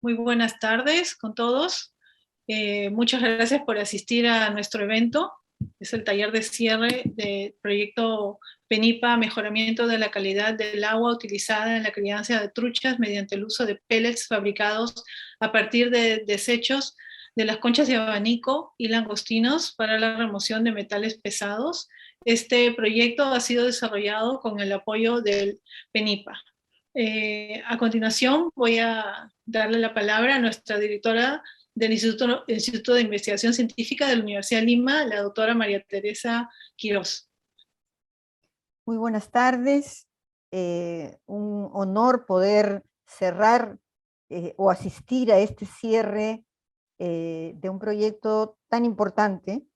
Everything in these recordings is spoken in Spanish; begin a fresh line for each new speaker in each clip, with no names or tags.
Muy buenas tardes con todos. Muchas gracias por asistir a nuestro evento. Es el taller de cierre del proyecto PENIPA, mejoramiento de la calidad del agua utilizada en la crianza de truchas mediante el uso de pellets fabricados a partir de desechos de las conchas de abanico y langostinos para la remoción de metales pesados. Este proyecto ha sido desarrollado con el apoyo del PENIPA. A continuación voy a darle la palabra a nuestra directora del Instituto de Investigación Científica de la Universidad de Lima, la doctora María Teresa Quirós.
Muy buenas tardes. Un honor poder cerrar o asistir a este cierre de un proyecto tan importante.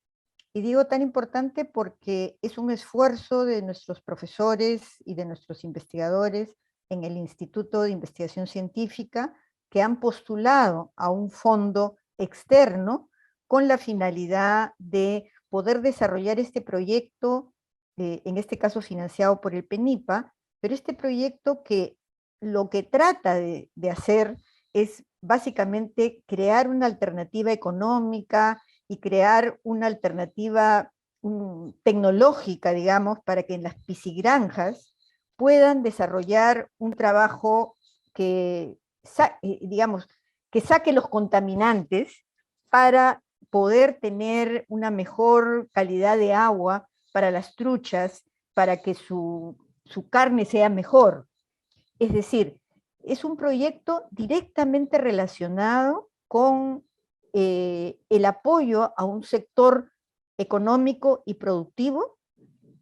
Y digo tan importante porque es un esfuerzo de nuestros profesores y de nuestros investigadores en el Instituto de Investigación Científica que han postulado a un fondo externo con la finalidad de poder desarrollar este proyecto, en este caso financiado por el PENIPA, pero este proyecto que lo que trata de hacer es básicamente crear una alternativa económica y crear una alternativa tecnológica, digamos, para que en las piscigranjas puedan desarrollar un trabajo que, digamos, que saque los contaminantes para poder tener una mejor calidad de agua para las truchas, para que su carne sea mejor. Es decir, es un proyecto directamente relacionado con el apoyo a un sector económico y productivo,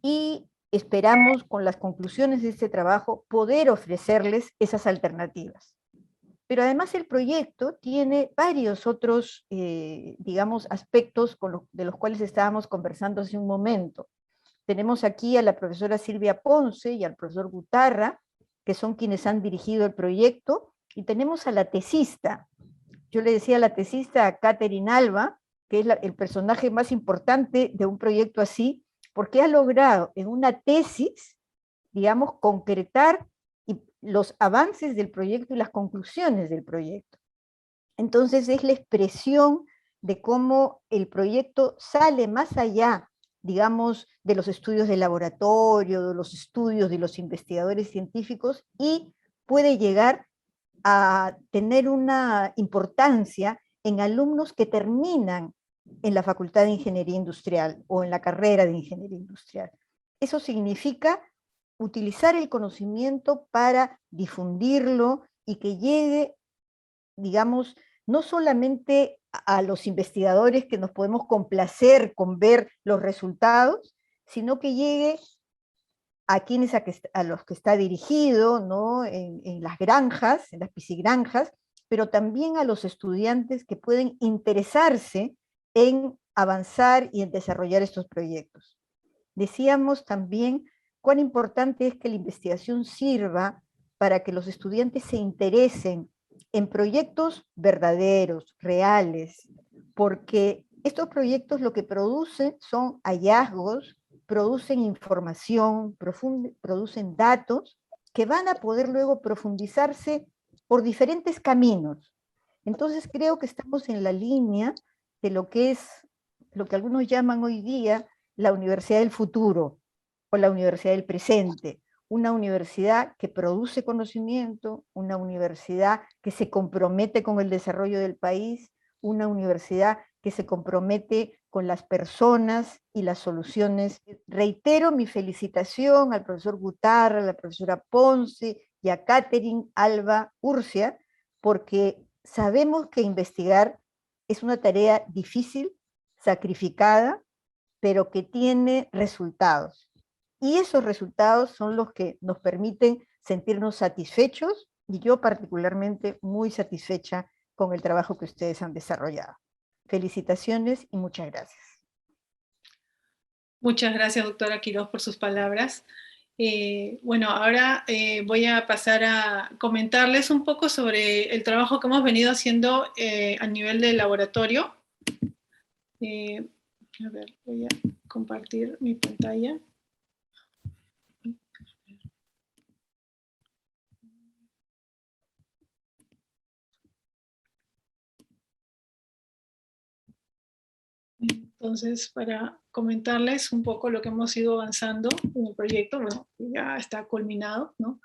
y esperamos con las conclusiones de este trabajo poder ofrecerles esas alternativas. Pero además el proyecto tiene varios otros, digamos, aspectos de los cuales estábamos conversando hace un momento. Tenemos aquí a la profesora Silvia Ponce y al profesor Gutarra, que son quienes han dirigido el proyecto, y tenemos a la tesista. Yo le decía a la tesista, a Catherine Alba, que es el personaje más importante de un proyecto así, porque ha logrado en una tesis, digamos, concretar los avances del proyecto y las conclusiones del proyecto. Entonces es la expresión de cómo el proyecto sale más allá, digamos, de los estudios de laboratorio, de los estudios de los investigadores científicos, y puede llegar a tener una importancia en alumnos que terminan en la Facultad de Ingeniería Industrial o en la carrera de Ingeniería Industrial. Eso significa utilizar el conocimiento para difundirlo y que llegue, digamos, no solamente a los investigadores que nos podemos complacer con ver los resultados, sino que llegue a quienes a los que está dirigido, ¿no? En las granjas, en las piscigranjas, pero también a los estudiantes que pueden interesarse en avanzar y en desarrollar estos proyectos. Decíamos también cuán importante es que la investigación sirva para que los estudiantes se interesen en proyectos verdaderos, reales, porque estos proyectos lo que producen son hallazgos, producen información, producen datos que van a poder luego profundizarse por diferentes caminos. Entonces creo que estamos en la línea de lo que es, lo que algunos llaman hoy día la universidad del futuro o la universidad del presente, una universidad que produce conocimiento, una universidad que se compromete con el desarrollo del país, una universidad que se compromete con las personas y las soluciones. Reitero mi felicitación al profesor Gutarra, a la profesora Ponce y a Catherine Alba Urcia, porque sabemos que investigar es una tarea difícil, sacrificada, pero que tiene resultados. Y esos resultados son los que nos permiten sentirnos satisfechos, y yo particularmente muy satisfecha con el trabajo que ustedes han desarrollado. Felicitaciones y muchas gracias.
Muchas gracias, doctora Quirós, por sus palabras. Bueno, ahora voy a pasar a comentarles un poco sobre el trabajo que hemos venido haciendo a nivel de laboratorio. A ver, voy a compartir mi pantalla. Entonces, para comentarles un poco lo que hemos ido avanzando en el proyecto, bueno, ya está culminado, ¿no?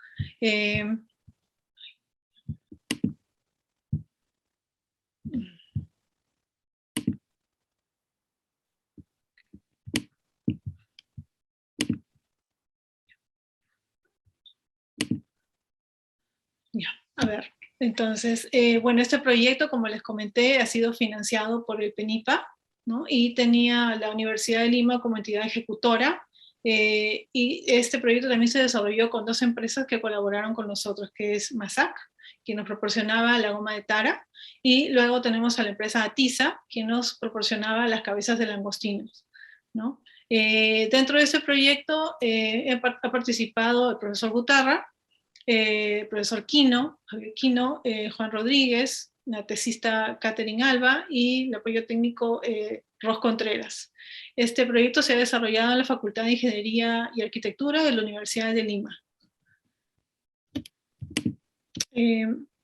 Ya, a ver. Entonces, bueno, este proyecto, como les comenté, ha sido financiado por el PENIPA, ¿no? Y tenía la Universidad de Lima como entidad ejecutora, y este proyecto también se desarrolló con dos empresas que colaboraron con nosotros, que es Masac, que nos proporcionaba la goma de tara, y luego tenemos a la empresa Atiza, que nos proporcionaba las cabezas de langostinos, ¿no? Dentro de ese proyecto ha participado el profesor Gutarra, profesor Quino, Javier Quino, Juan Rodríguez, la tesista Catherine Alba y el apoyo técnico Ros Contreras. Este proyecto se ha desarrollado en la Facultad de Ingeniería y Arquitectura de la Universidad de Lima.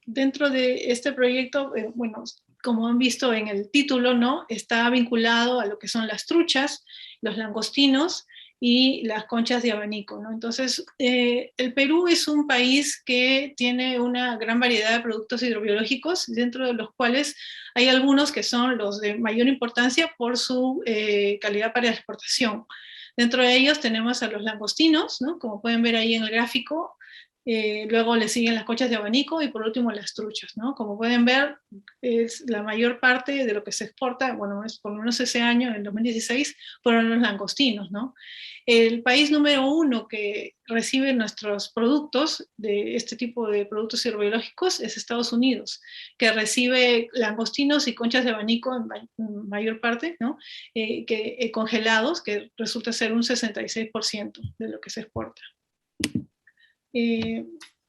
Dentro de este proyecto, bueno, como han visto en el título, ¿no? Está vinculado a lo que son las truchas, los langostinos y las conchas de abanico, ¿no? Entonces, el Perú es un país que tiene una gran variedad de productos hidrobiológicos, dentro de los cuales hay algunos que son los de mayor importancia por su calidad para la exportación. Dentro de ellos tenemos a los langostinos, ¿no? Como pueden ver ahí en el gráfico. Luego le siguen las conchas de abanico y por último las truchas, ¿no? Como pueden ver, es la mayor parte de lo que se exporta, bueno, por lo menos ese año, en el 2016, fueron los langostinos, ¿no? El país número uno que recibe nuestros productos, de este tipo de productos hidrobiológicos, es Estados Unidos, que recibe langostinos y conchas de abanico en mayor parte, ¿no? Congelados, que resulta ser un 66% de lo que se exporta.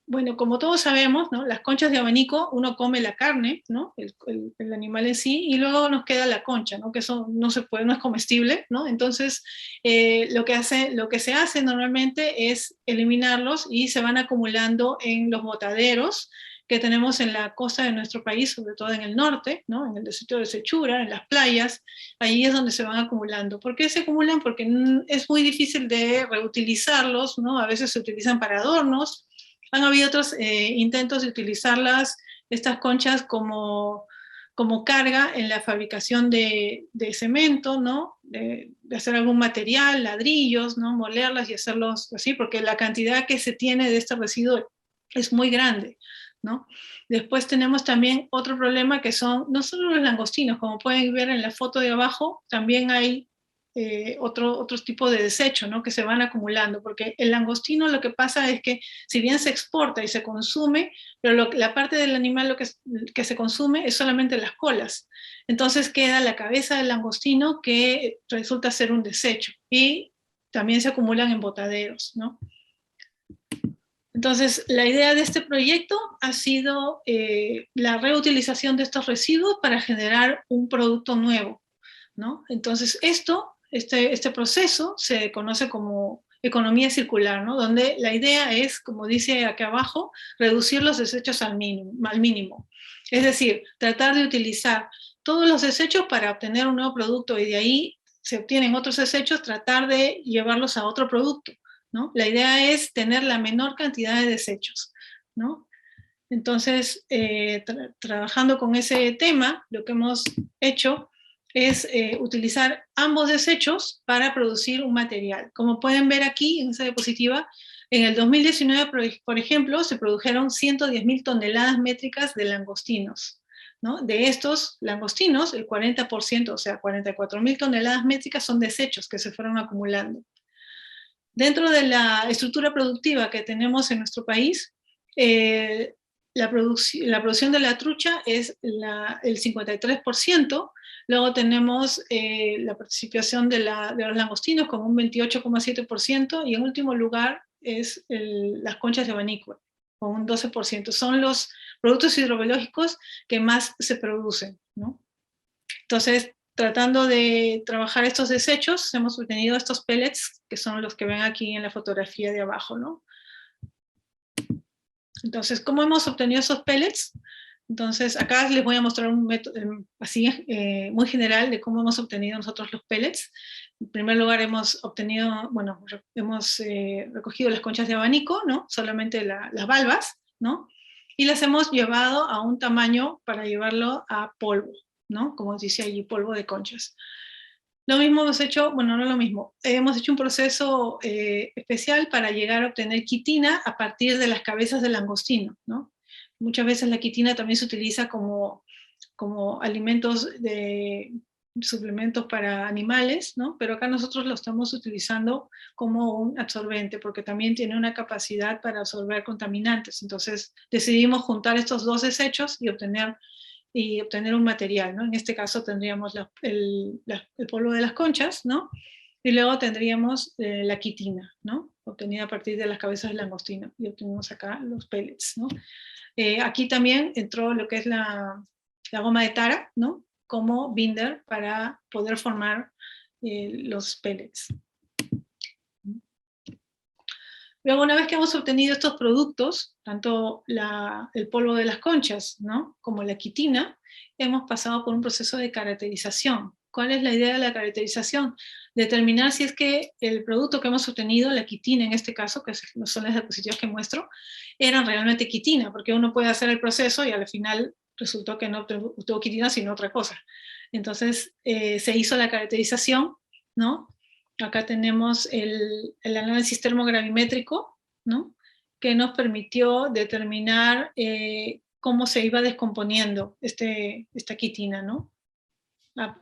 Bueno, como todos sabemos, ¿no? Las conchas de abanico, uno come la carne, ¿no? El animal en sí, y luego nos queda la concha, ¿no? Que eso no se puede, no es comestible, ¿no? Entonces, lo que se hace normalmente es eliminarlos y se van acumulando en los botaderos que tenemos en la costa de nuestro país, sobre todo en el norte, ¿no? En el distrito de Sechura, en las playas, ahí es donde se van acumulando. ¿Por qué se acumulan? Porque es muy difícil de reutilizarlos, ¿no? A veces se utilizan para adornos. Han habido otros intentos de utilizarlas, estas conchas, como carga en la fabricación de cemento, ¿no? De hacer algún material, ladrillos, ¿no? Molerlas y hacerlos así, porque la cantidad que se tiene de este residuo es muy grande, ¿no? Después tenemos también otro problema, que son no solo los langostinos, como pueden ver en la foto de abajo, también hay otros tipos de desechos, ¿no? Que se van acumulando, porque el langostino, lo que pasa es que si bien se exporta y se consume, pero la parte del animal que se consume es solamente las colas. Entonces queda la cabeza del langostino, que resulta ser un desecho, y también se acumulan en botaderos, ¿no? Entonces, la idea de este proyecto ha sido la reutilización de estos residuos para generar un producto nuevo, ¿no? Entonces, este proceso se conoce como economía circular, ¿no? Donde la idea es, como dice aquí abajo, reducir los desechos al mínimo. Es decir, tratar de utilizar todos los desechos para obtener un nuevo producto, y de ahí se obtienen otros desechos, tratar de llevarlos a otro producto, ¿no? La idea es tener la menor cantidad de desechos, ¿no? Entonces, trabajando con ese tema, lo que hemos hecho es utilizar ambos desechos para producir un material. Como pueden ver aquí en esa diapositiva, en el 2019, por ejemplo, se produjeron 110.000 toneladas métricas de langostinos, ¿no? De estos langostinos, el 40%, o sea, 44.000 toneladas métricas, son desechos que se fueron acumulando. Dentro de la estructura productiva que tenemos en nuestro país, la producción de la trucha es el 53%, luego tenemos la participación de los langostinos con un 28,7%, y en último lugar es las conchas de abanico con un 12%. Son los productos hidrobiológicos que más se producen, ¿no? Entonces, tratando de trabajar estos desechos, hemos obtenido estos pellets, que son los que ven aquí en la fotografía de abajo, ¿no? Entonces, ¿cómo hemos obtenido esos pellets? Entonces, acá les voy a mostrar un método así muy general de cómo hemos obtenido nosotros los pellets. En primer lugar, hemos obtenido, bueno, hemos recogido las conchas de abanico, ¿no? Solamente las valvas, ¿no? Y las hemos llevado a un tamaño para llevarlo a polvo, ¿no? Como dice allí, polvo de conchas. Lo mismo hemos hecho, bueno, no lo mismo, hemos hecho un proceso especial para llegar a obtener quitina a partir de las cabezas del langostino, ¿no? Muchas veces la quitina también se utiliza como alimentos de suplementos para animales, ¿no? Pero acá nosotros lo estamos utilizando como un absorbente, porque también tiene una capacidad para absorber contaminantes. Entonces decidimos juntar estos dos desechos y obtener un material, ¿no? En este caso tendríamos el polvo de las conchas, ¿no? Y luego tendríamos la quitina, ¿no? Obtenida a partir de las cabezas del langostino. Y obtenemos acá los pellets, ¿no? Aquí también entró lo que es la goma de tara, ¿no? Como binder para poder formar los pellets. Luego, una vez que hemos obtenido estos productos, tanto el polvo de las conchas, ¿no? Como la quitina, hemos pasado por un proceso de caracterización. ¿Cuál es la idea de la caracterización? Determinar si es que el producto que hemos obtenido, la quitina en este caso, que son las diapositivas que muestro, eran realmente quitina, porque uno puede hacer el proceso y al final resultó que no obtuvo quitina, sino otra cosa. Entonces, se hizo la caracterización, ¿no? Acá tenemos el análisis termogravimétrico, ¿no? Que nos permitió determinar cómo se iba descomponiendo esta quitina, ¿no?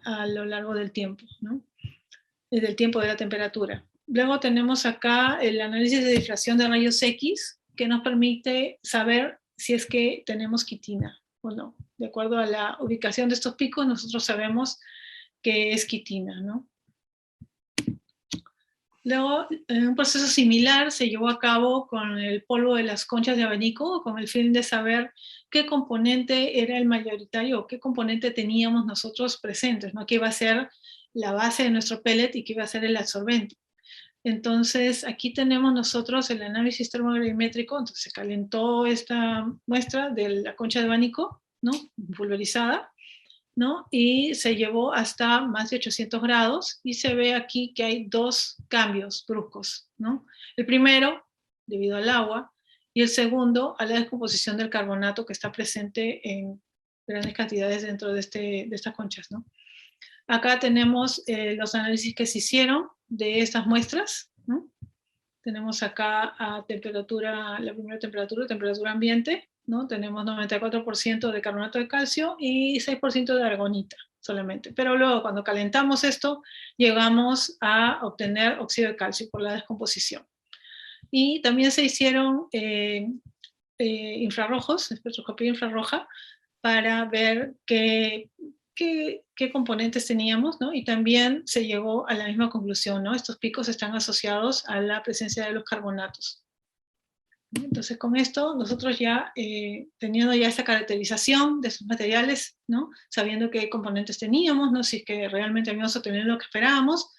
A lo largo del tiempo, ¿no? Desde el tiempo de la temperatura. Luego tenemos acá el análisis de difracción de rayos X, que nos permite saber si es que tenemos quitina o no. De acuerdo a la ubicación de estos picos, nosotros sabemos que es quitina, ¿no? Luego, un proceso similar se llevó a cabo con el polvo de las conchas de abanico, con el fin de saber qué componente era el mayoritario o qué componente teníamos nosotros presentes, ¿no? Que iba a ser la base de nuestro pellet y que iba a ser el absorbente. Entonces, aquí tenemos nosotros el análisis termogravimétrico. Entonces se calentó esta muestra de la concha de abanico, ¿no? Pulverizada, ¿no? Y se llevó hasta más de 800 grados y se ve aquí que hay dos cambios bruscos, ¿no? El primero, debido al agua, y el segundo, a la descomposición del carbonato que está presente en grandes cantidades dentro de estas conchas, ¿no? Acá tenemos los análisis que se hicieron de estas muestras, ¿no? Tenemos acá a temperatura, la primera temperatura ambiente, ¿no? Tenemos 94% de carbonato de calcio y 6% de argonita solamente. Pero luego cuando calentamos esto, llegamos a obtener óxido de calcio por la descomposición. Y también se hicieron infrarrojos, espectroscopía infrarroja, para ver qué componentes teníamos, ¿no? Y también se llegó a la misma conclusión, ¿no? Estos picos están asociados a la presencia de los carbonatos. Entonces, con esto, nosotros ya, teniendo ya esta caracterización de estos materiales, ¿no? Sabiendo qué componentes teníamos, ¿no? Si es que realmente habíamos obtenido lo que esperábamos,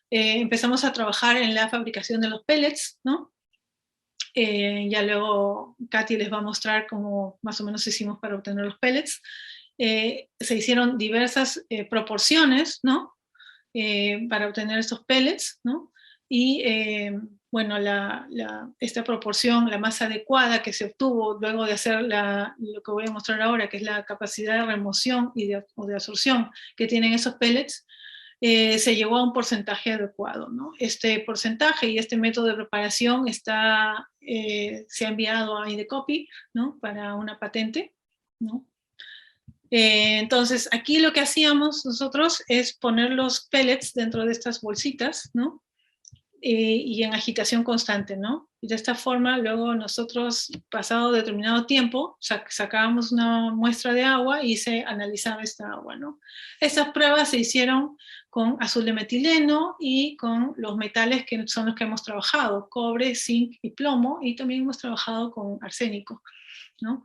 empezamos a trabajar en la fabricación de los pellets, ¿no? Ya luego Katy les va a mostrar cómo más o menos hicimos para obtener los pellets. Se hicieron diversas proporciones, ¿no? Para obtener estos pellets, ¿no? Y bueno, esta proporción, la más adecuada que se obtuvo luego de hacer lo que voy a mostrar ahora, que es la capacidad de remoción o de absorción que tienen esos pellets, se llegó a un porcentaje adecuado, ¿no? Este porcentaje y este método de preparación se ha enviado a Indecopy, ¿no? Para una patente, ¿no? Entonces, aquí lo que hacíamos nosotros es poner los pellets dentro de estas bolsitas, ¿no? Y en agitación constante, ¿no? Y de esta forma, luego nosotros, pasado determinado tiempo, sacábamos una muestra de agua y se analizaba esta agua, ¿no? Estas pruebas se hicieron con azul de metileno y con los metales que son los que hemos trabajado, cobre, zinc y plomo, y también hemos trabajado con arsénico, ¿no?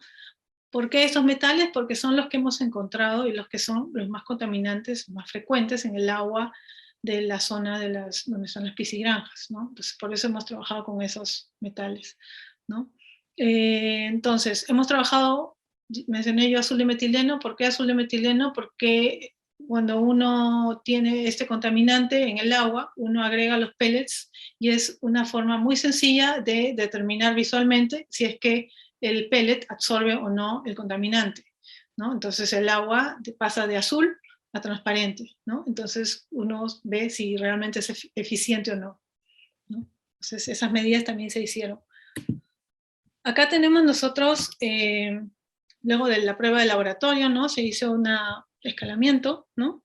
¿Por qué estos metales? Porque son los que hemos encontrado y los que son los más contaminantes, más frecuentes en el agua de la zona donde están las piscigranjas, ¿no? Entonces, por eso hemos trabajado con esos metales, ¿no? Entonces, hemos trabajado mencioné yo azul de metileno. ¿Por qué azul de metileno? Porque cuando uno tiene este contaminante en el agua, uno agrega los pellets y es una forma muy sencilla de determinar visualmente si es que el pellet absorbe o no el contaminante, ¿no? Entonces el agua pasa de azul a transparente, ¿no? Entonces uno ve si realmente es eficiente o no, ¿no? Entonces esas medidas también se hicieron. Acá tenemos nosotros, luego de la prueba de laboratorio, ¿no? Se hizo un escalamiento, ¿no?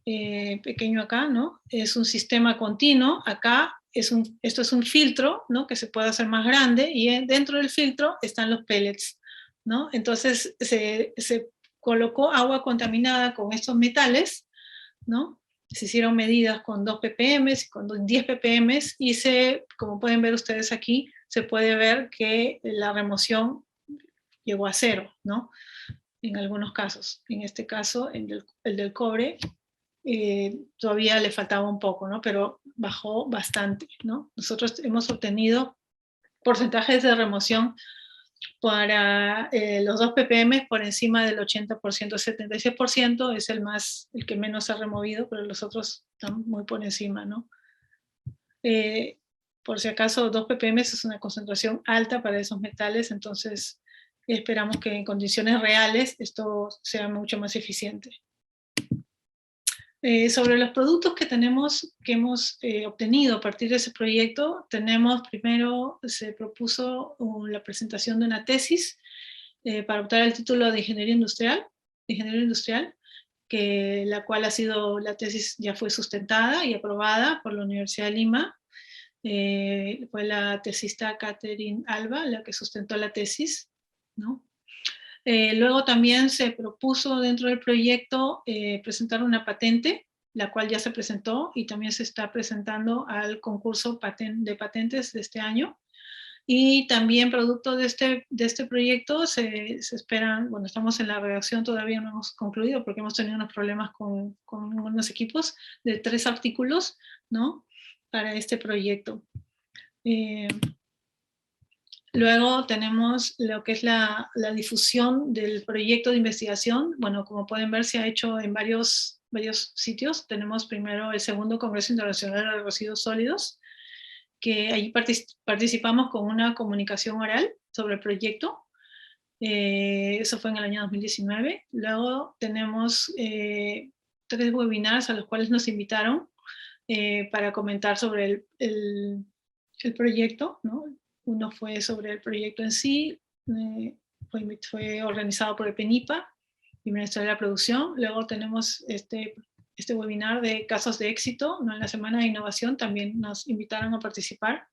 Pequeño acá, ¿no? Es un sistema continuo. Acá esto es un filtro, ¿no? Que se puede hacer más grande, y dentro del filtro están los pellets, ¿no? Entonces se colocó agua contaminada con estos metales, ¿no? Se hicieron medidas con 2 ppm, con 10 ppm, y como pueden ver ustedes aquí, se puede ver que la remoción llegó a 0, ¿no? En algunos casos. En este caso, el del cobre, todavía le faltaba un poco, ¿no? Pero bajó bastante, ¿no? Nosotros hemos obtenido porcentajes de remoción para los 2 ppm por encima del 80%, 76% es el que menos se ha removido, pero los otros están muy por encima, ¿no? Por si acaso, 2 ppm es una concentración alta para esos metales, entonces esperamos que en condiciones reales esto sea mucho más eficiente. Sobre los productos que hemos obtenido a partir de ese proyecto, primero se propuso la presentación de una tesis para optar al título de Ingeniería Industrial, la cual la tesis ya fue sustentada y aprobada por la Universidad de Lima. Fue la tesista Catherine Alba la que sustentó la tesis, ¿no? Luego también se propuso dentro del proyecto presentar una patente, la cual ya se presentó y también se está presentando al concurso de patentes de este año. Y también producto de este proyecto se esperan, bueno, estamos en la redacción, todavía no hemos concluido porque hemos tenido unos problemas con unos equipos, de 3 artículos, ¿no? Para este proyecto. Luego tenemos lo que es la difusión del proyecto de investigación. Bueno, como pueden ver, se ha hecho en varios sitios. Tenemos primero el segundo Congreso Internacional de Residuos Sólidos, que ahí participamos con una comunicación oral sobre el proyecto. Eso fue en el año 2019. Luego tenemos 3 webinars a los cuales nos invitaron para comentar sobre el proyecto, ¿no? Uno fue sobre el proyecto en sí, fue organizado por el PENIPA, el Ministerio de la Producción. Luego tenemos este webinar de casos de éxito, ¿no? En la Semana de Innovación también nos invitaron a participar,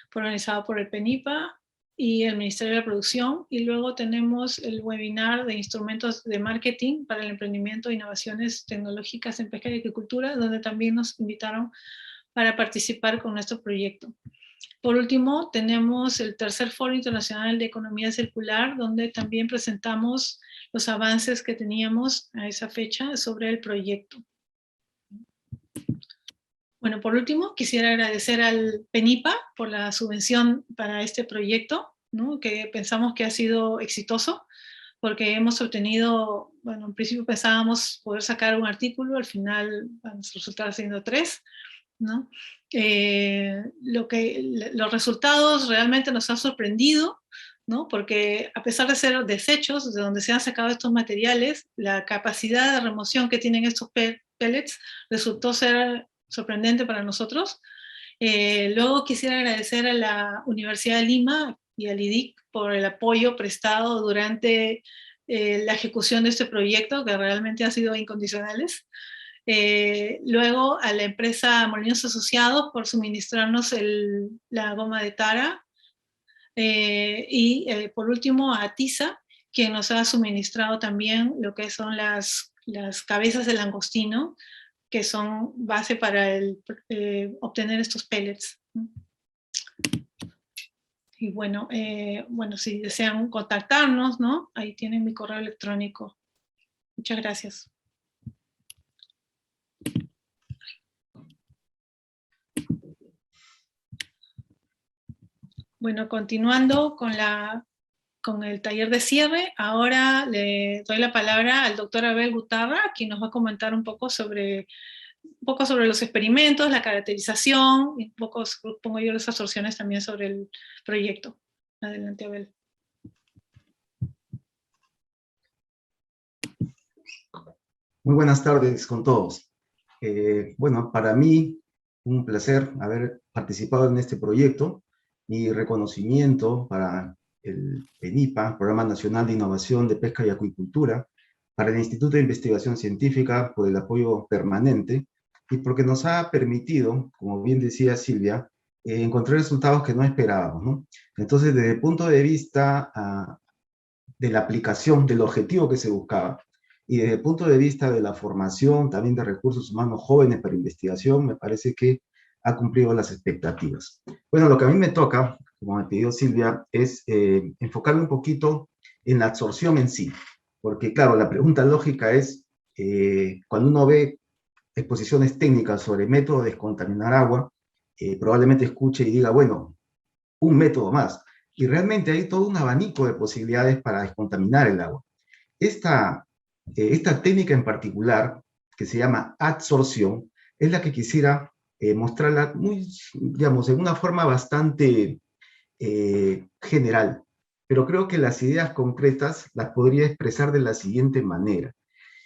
fue organizado por el PENIPA y el Ministerio de la Producción. Y luego tenemos el webinar de instrumentos de marketing para el emprendimiento e innovaciones tecnológicas en pesca y agricultura, donde también nos invitaron para participar con nuestro proyecto. Por último, tenemos el tercer Foro Internacional de Economía Circular, donde también presentamos los avances que teníamos a esa fecha sobre el proyecto. Bueno, por último, quisiera agradecer al PENIPA por la subvención para este proyecto, ¿no? Que pensamos que ha sido exitoso, porque hemos obtenido, bueno, en principio pensábamos poder sacar un artículo, al final van a resultar siendo 3, ¿no? Los resultados realmente nos han sorprendido, ¿no? Porque a pesar de ser desechos de donde se han sacado estos materiales, la capacidad de remoción que tienen estos pellets resultó ser sorprendente para nosotros. Luego quisiera agradecer a la Universidad de Lima y al IDIC por el apoyo prestado durante la ejecución de este proyecto, que realmente han sido incondicionales. Luego a la empresa Molinos Asociados por suministrarnos la goma de tara. Por último a Tiza, quien nos ha suministrado también lo que son las cabezas de langostino, que son base para obtener estos pellets. Y bueno, si desean contactarnos, ¿no? Ahí tienen mi correo electrónico. Muchas gracias. Bueno, continuando con con el taller de cierre. Ahora le doy la palabra al doctor Abel Gutarra, quien nos va a comentar un poco sobre los experimentos, la caracterización, y un poco, pongo yo, las absorciones también sobre el proyecto. Adelante, Abel.
Muy buenas tardes con todos. Bueno, para mí un placer haber participado en este proyecto. Mi reconocimiento para el PENIPA, Programa Nacional de Innovación de Pesca y Acuicultura, para el Instituto de Investigación Científica por el apoyo permanente y porque nos ha permitido, como bien decía Silvia, encontrar resultados que no esperábamos, ¿no? Entonces, desde el punto de vista de la aplicación del objetivo que se buscaba, y desde el punto de vista de la formación, también de recursos humanos jóvenes para investigación, me parece que ha cumplido las expectativas. Bueno, lo que a mí me toca, como me pidió Silvia, es enfocarme un poquito en la absorción en sí. Porque, claro, la pregunta lógica es, cuando uno ve exposiciones técnicas sobre método de descontaminar agua, probablemente escuche y diga, bueno, un método más. Y realmente hay todo un abanico de posibilidades para descontaminar el agua. Esta técnica en particular, que se llama adsorción, es la que quisiera mostrarla muy, digamos, en una forma bastante general. Pero creo que las ideas concretas las podría expresar de la siguiente manera.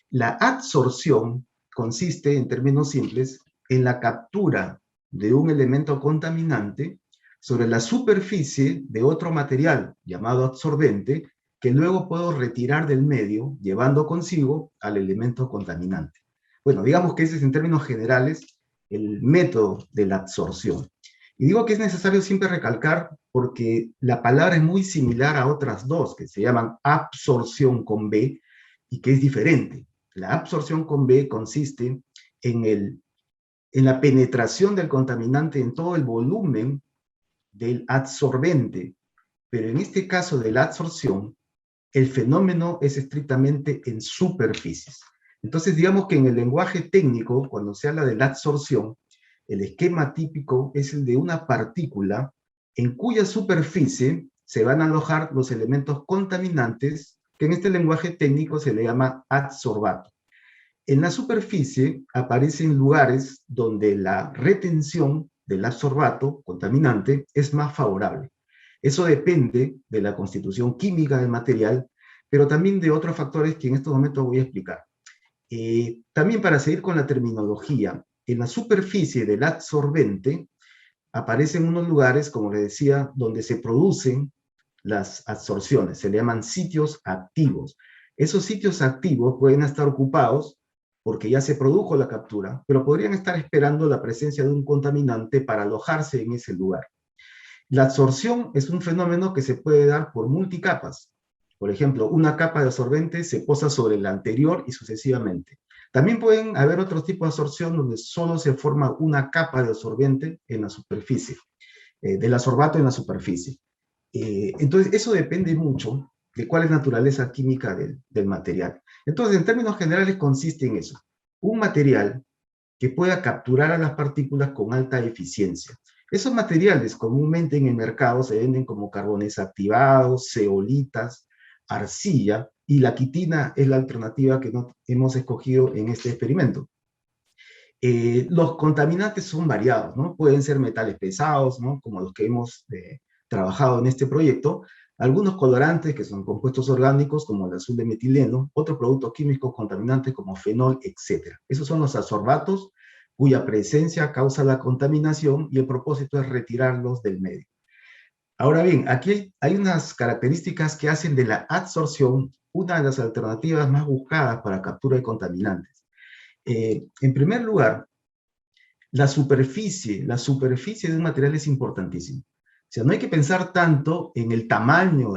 La adsorción consiste, en términos simples, en la captura de un elemento contaminante sobre la superficie de otro material llamado absorbente, que luego puedo retirar del medio, llevando consigo al elemento contaminante. Bueno, digamos que ese es en términos generales el método de la absorción. Y digo que es necesario siempre recalcar porque la palabra es muy similar a otras dos que se llaman absorción con B y que es diferente. La absorción con B consiste en la penetración del contaminante en todo el volumen del adsorbente, pero en este caso de la adsorción, el fenómeno es estrictamente en superficies. Entonces, digamos que en el lenguaje técnico, cuando se habla de la adsorción, el esquema típico es el de una partícula en cuya superficie se van a alojar los elementos contaminantes, que en este lenguaje técnico se le llama adsorbato. En la superficie aparecen lugares donde la retención del adsorbato contaminante es más favorable. Eso depende de la constitución química del material, pero también de otros factores que en estos momentos voy a explicar. También para seguir con la terminología, en la superficie del adsorbente aparecen unos lugares, como les decía, donde se producen las adsorciones, se le llaman sitios activos. Esos sitios activos pueden estar ocupados porque ya se produjo la captura, pero podrían estar esperando la presencia de un contaminante para alojarse en ese lugar. La absorción es un fenómeno que se puede dar por multicapas. Por ejemplo, una capa de absorbente se posa sobre la anterior y sucesivamente. También pueden haber otros tipos de absorción donde solo se forma una capa de absorbente en la superficie, del adsorbato en la superficie. Entonces, eso depende mucho de cuál es la naturaleza química del material. Entonces, en términos generales, consiste en eso. Un material que pueda capturar a las partículas con alta eficiencia. Esos materiales comúnmente en el mercado se venden como carbones activados, zeolitas, arcilla, y la quitina es la alternativa que hemos escogido en este experimento. Los contaminantes son variados, ¿no? Pueden ser metales pesados, ¿no? Como los que hemos trabajado en este proyecto, algunos colorantes que son compuestos orgánicos como el azul de metileno, otros productos químicos contaminantes como fenol, etc. Esos son los adsorbatos cuya presencia causa la contaminación y el propósito es retirarlos del medio. Ahora bien, aquí hay unas características que hacen de la adsorción una de las alternativas más buscadas para captura de contaminantes. En primer lugar, la superficie de un material es importantísima. O sea, no hay que pensar tanto en el tamaño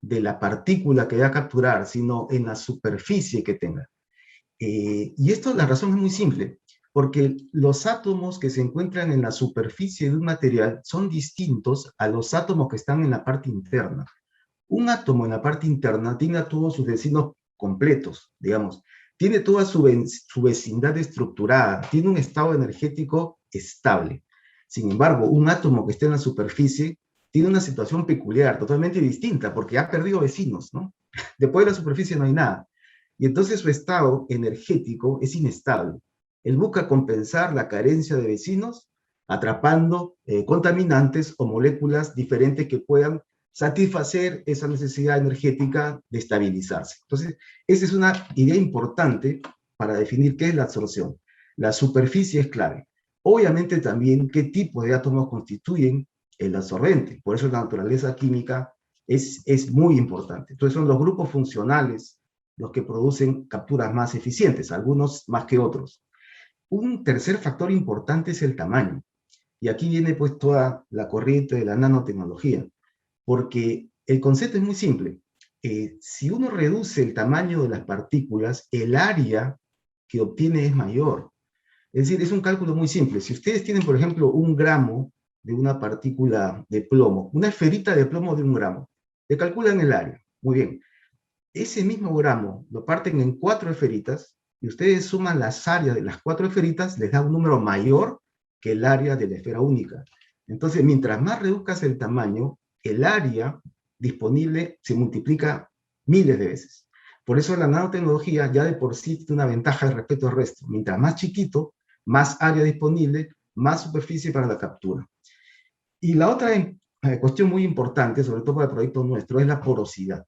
de la partícula que va a capturar, sino en la superficie que tenga. Y esto, la razón es muy simple, porque los átomos que se encuentran en la superficie de un material son distintos a los átomos que están en la parte interna. Un átomo en la parte interna tiene a todos sus vecinos completos, digamos, tiene toda su vecindad estructurada, tiene un estado energético estable. Sin embargo, un átomo que esté en la superficie tiene una situación peculiar, totalmente distinta, porque ha perdido vecinos, ¿no? Después de la superficie no hay nada. Y entonces su estado energético es inestable. Él busca compensar la carencia de vecinos atrapando contaminantes o moléculas diferentes que puedan satisfacer esa necesidad energética de estabilizarse. Entonces, esa es una idea importante para definir qué es la absorción. La superficie es clave. Obviamente también qué tipo de átomos constituyen el absorbente. Por eso la naturaleza química es muy importante. Entonces son los grupos funcionales los que producen capturas más eficientes, algunos más que otros. Un tercer factor importante es el tamaño. Y aquí viene pues toda la corriente de la nanotecnología, porque el concepto es muy simple. Si uno reduce el tamaño de las partículas, el área que obtiene es mayor. Es decir, es un cálculo muy simple. Si ustedes tienen, por ejemplo, 1 gramo de una partícula de plomo, una esferita de plomo de 1 gramo, le calculan el área. Muy bien. Ese mismo gramo lo parten en 4 esferitas y ustedes suman las áreas de las 4 esferitas, les da un número mayor que el área de la esfera única. Entonces, mientras más reduzcas el tamaño, el área disponible se multiplica miles de veces. Por eso la nanotecnología ya de por sí tiene una ventaja respecto al resto. Mientras más chiquito, más área disponible, más superficie para la captura. Y la otra cuestión muy importante, sobre todo para el proyecto nuestro, es la porosidad.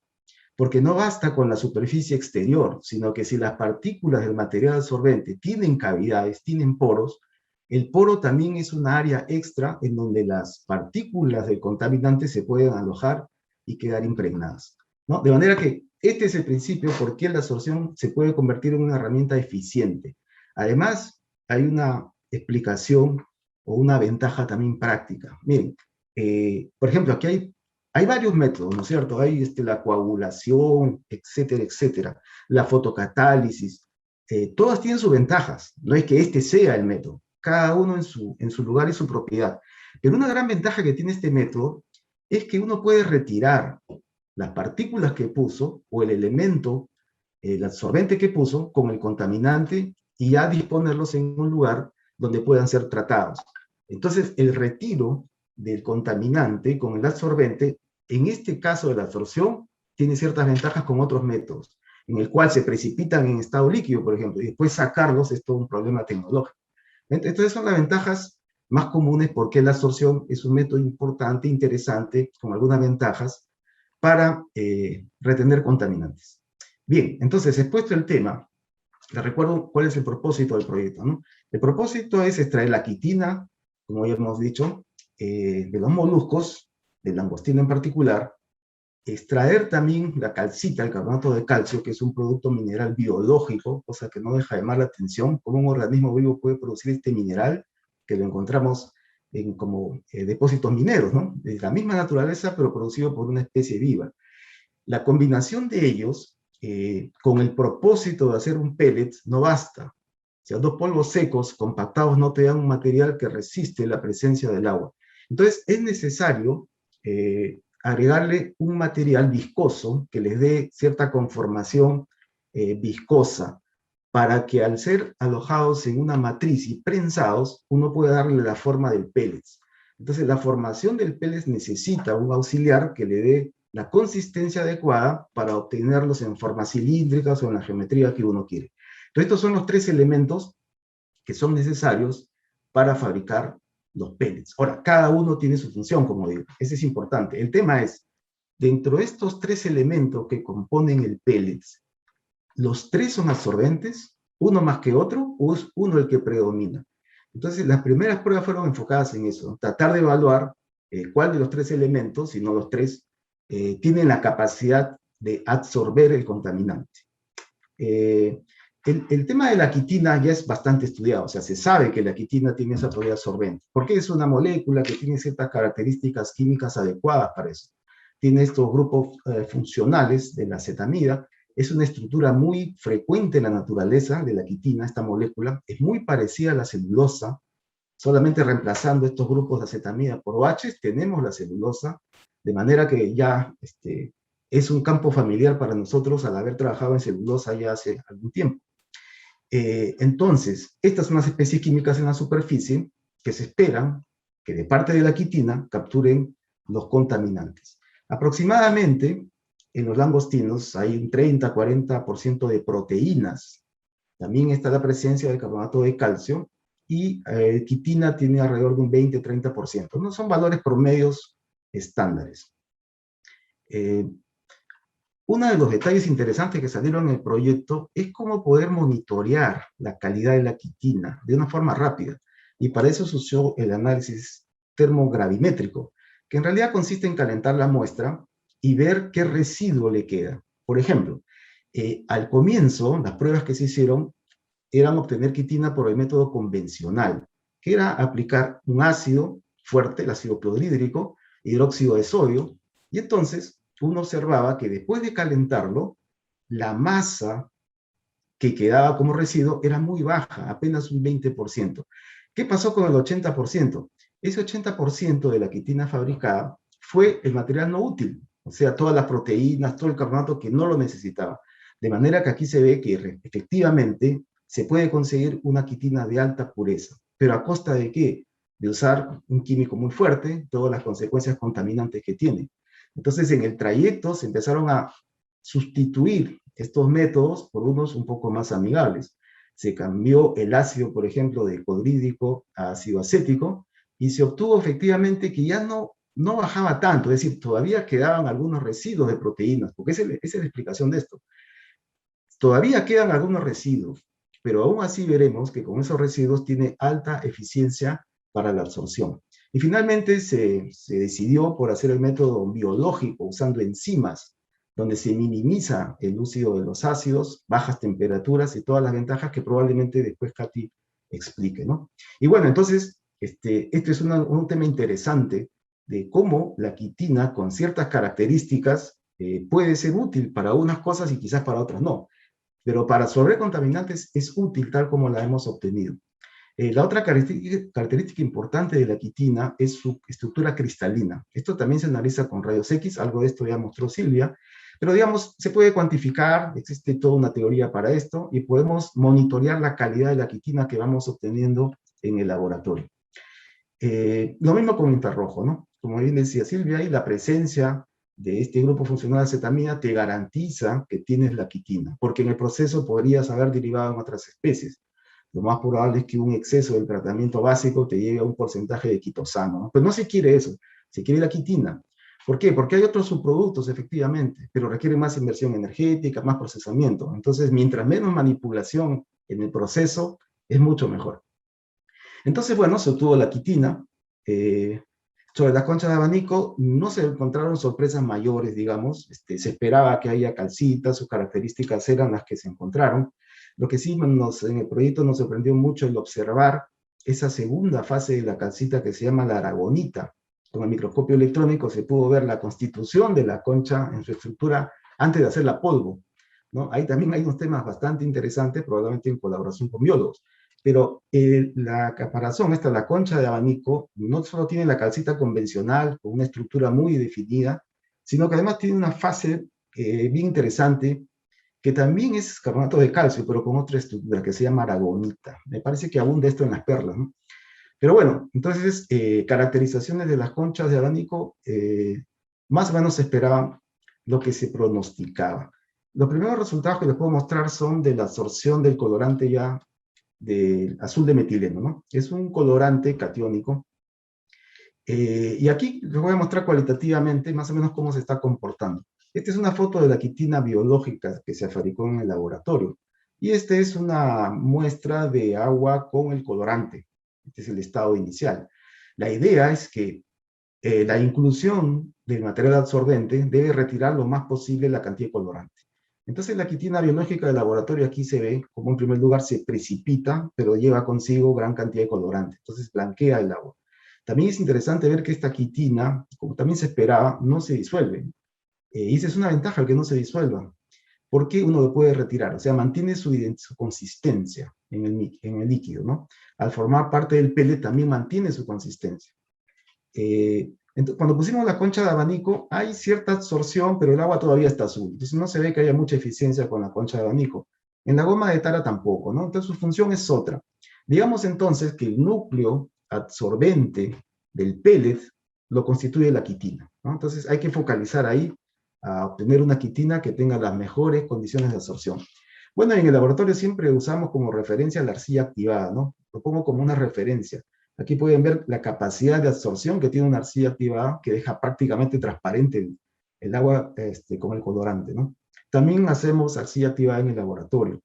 Porque no basta con la superficie exterior, sino que si las partículas del material absorbente tienen cavidades, tienen poros, el poro también es una área extra en donde las partículas del contaminante se pueden alojar y quedar impregnadas, ¿no? De manera que este es el principio por qué la absorción se puede convertir en una herramienta eficiente. Además, hay una explicación o una ventaja también práctica. Miren, por ejemplo, aquí hay varios métodos, ¿no es cierto? Hay la coagulación, etcétera, etcétera. La fotocatálisis. Todas tienen sus ventajas. No es que este sea el método. Cada uno en su lugar y su propiedad. Pero una gran ventaja que tiene este método es que uno puede retirar las partículas que puso o el elemento, el absorbente que puso con el contaminante y ya disponerlos en un lugar donde puedan ser tratados. Entonces, el retiro del contaminante con el absorbente, en este caso de la absorción, tiene ciertas ventajas con otros métodos, en el cual se precipitan en estado líquido, por ejemplo, y después sacarlos es todo un problema tecnológico. Entonces son las ventajas más comunes porque la absorción es un método importante, interesante, con algunas ventajas para retener contaminantes. Bien, entonces, expuesto el tema, les recuerdo cuál es el propósito del proyecto, ¿no? El propósito es extraer la quitina, como ya hemos dicho, de los moluscos, del langostino en particular, extraer también la calcita, el carbonato de calcio, que es un producto mineral biológico, cosa que no deja de llamar la atención, cómo un organismo vivo puede producir este mineral, que lo encontramos como depósitos mineros, ¿no? De la misma naturaleza, pero producido por una especie viva. La combinación de ellos, con el propósito de hacer un pellet, no basta. O sea, 2 polvos secos compactados no te dan un material que resiste la presencia del agua. Entonces, es necesario agregarle un material viscoso que les dé cierta conformación viscosa, para que al ser alojados en una matriz y prensados, uno pueda darle la forma del pellets. Entonces, la formación del pellets necesita un auxiliar que le dé la consistencia adecuada para obtenerlos en formas cilíndricas o en la geometría que uno quiere. Entonces, estos son los 3 elementos que son necesarios para fabricar los pellets. Ahora, cada uno tiene su función, como digo. Ese es importante. El tema es, dentro de estos 3 elementos que componen el pellets, ¿los 3 son absorbentes? ¿Uno más que otro? ¿O es uno el que predomina? Entonces, las primeras pruebas fueron enfocadas en eso, tratar de evaluar cuál de los 3 elementos, si no los 3, tienen la capacidad de absorber el contaminante. El tema de la quitina ya es bastante estudiado, o sea, se sabe que la quitina tiene esa propiedad absorbente, porque es una molécula que tiene ciertas características químicas adecuadas para eso. Tiene estos grupos funcionales de la acetamida, es una estructura muy frecuente en la naturaleza de la quitina, esta molécula, es muy parecida a la celulosa, solamente reemplazando estos grupos de acetamida por OH, tenemos la celulosa, de manera que ya es un campo familiar para nosotros al haber trabajado en celulosa ya hace algún tiempo. Entonces, estas son las especies químicas en la superficie que se esperan que de parte de la quitina capturen los contaminantes. Aproximadamente, en los langostinos hay un 30-40% de proteínas. También está la presencia de carbonato de calcio, y quitina tiene alrededor de un 20-30%. No son valores promedios estándares. Uno de los detalles interesantes que salieron en el proyecto es cómo poder monitorear la calidad de la quitina de una forma rápida. Y para eso se usó el análisis termogravimétrico, que en realidad consiste en calentar la muestra y ver qué residuo le queda. Por ejemplo, al comienzo, las pruebas que se hicieron eran obtener quitina por el método convencional, que era aplicar un ácido fuerte, el ácido clorhídrico, hidróxido de sodio, y entonces uno observaba que después de calentarlo, la masa que quedaba como residuo era muy baja, apenas un 20%. ¿Qué pasó con el 80%? Ese 80% de la quitina fabricada fue el material no útil, o sea, todas las proteínas, todo el carbonato que no lo necesitaba. De manera que aquí se ve que efectivamente se puede conseguir una quitina de alta pureza. ¿Pero a costa de qué? De usar un químico muy fuerte, todas las consecuencias contaminantes que tiene. Entonces, en el trayecto se empezaron a sustituir estos métodos por unos un poco más amigables. Se cambió el ácido, por ejemplo, de clorhídrico a ácido acético, y se obtuvo efectivamente que ya no bajaba tanto, es decir, todavía quedaban algunos residuos de proteínas, porque esa es la explicación de esto. Todavía quedan algunos residuos, pero aún así veremos que con esos residuos tiene alta eficiencia para la absorción. Y finalmente se decidió por hacer el método biológico usando enzimas, donde se minimiza el uso de los ácidos, bajas temperaturas y todas las ventajas que probablemente después Katy explique, ¿no? Y bueno, entonces, este es un tema interesante de cómo la quitina con ciertas características puede ser útil para unas cosas y quizás para otras no. Pero para absorber contaminantes es útil tal como la hemos obtenido. La otra característica importante de la quitina es su estructura cristalina. Esto también se analiza con rayos X, algo de esto ya mostró Silvia, pero digamos, se puede cuantificar, existe toda una teoría para esto, y podemos monitorear la calidad de la quitina que vamos obteniendo en el laboratorio. Lo mismo con infrarrojo, ¿no? Como bien decía Silvia, ahí la presencia de este grupo funcional de acetamida te garantiza que tienes la quitina, porque en el proceso podrías haber derivado en otras especies. Lo más probable es que un exceso del tratamiento básico te lleve a un porcentaje de quitosano, ¿no? Pues no se quiere eso, se quiere la quitina. ¿Por qué? Porque hay otros subproductos, efectivamente, pero requieren más inversión energética, más procesamiento. Entonces, mientras menos manipulación en el proceso, es mucho mejor. Entonces, bueno, se obtuvo la quitina. Sobre la concha de abanico no se encontraron sorpresas mayores, digamos. Se esperaba que haya calcita, sus características eran las que se encontraron. Lo que sí en el proyecto nos sorprendió mucho el observar esa segunda fase de la calcita que se llama la aragonita. Con el microscopio electrónico se pudo ver la constitución de la concha en su estructura antes de hacerla polvo, ¿no? Ahí también hay unos temas bastante interesantes, probablemente en colaboración con biólogos. Pero la caparazón, la concha de abanico, no solo tiene la calcita convencional, con una estructura muy definida, sino que además tiene una fase bien interesante, que también es carbonato de calcio, pero con otra estructura que se llama aragonita. Me parece que abunda esto en las perlas, ¿no? Pero bueno, entonces, caracterizaciones de las conchas de abanico, más o menos se esperaban lo que se pronosticaba. Los primeros resultados que les puedo mostrar son de la absorción del colorante ya del azul de metileno, ¿no? Es un colorante catiónico. Y aquí les voy a mostrar cualitativamente más o menos cómo se está comportando. Esta es una foto de la quitina biológica que se fabricó en el laboratorio. Y esta es una muestra de agua con el colorante. Este es el estado inicial. La idea es que la inclusión del material absorbente debe retirar lo más posible la cantidad de colorante. Entonces la quitina biológica del laboratorio aquí se ve como en primer lugar se precipita, pero lleva consigo gran cantidad de colorante. Entonces blanquea el agua. También es interesante ver que esta quitina, como también se esperaba, no se disuelve. Y esa es una ventaja, el que no se disuelva, porque uno lo puede retirar, o sea, mantiene su consistencia en el líquido, ¿no? Al formar parte del pellet también mantiene su consistencia. Entonces, cuando pusimos la concha de abanico, hay cierta absorción, pero el agua todavía está azul. Entonces no se ve que haya mucha eficiencia con la concha de abanico. En la goma de tara tampoco, ¿no? Entonces su función es otra. Digamos entonces que el núcleo absorbente del pellet lo constituye la quitina, ¿no? Entonces hay que focalizar ahí a obtener una quitina que tenga las mejores condiciones de absorción. Bueno, en el laboratorio siempre usamos como referencia la arcilla activada, ¿no? Lo pongo como una referencia. Aquí pueden ver la capacidad de absorción que tiene una arcilla activada, que deja prácticamente transparente el agua con el colorante, ¿no? También hacemos arcilla activada en el laboratorio.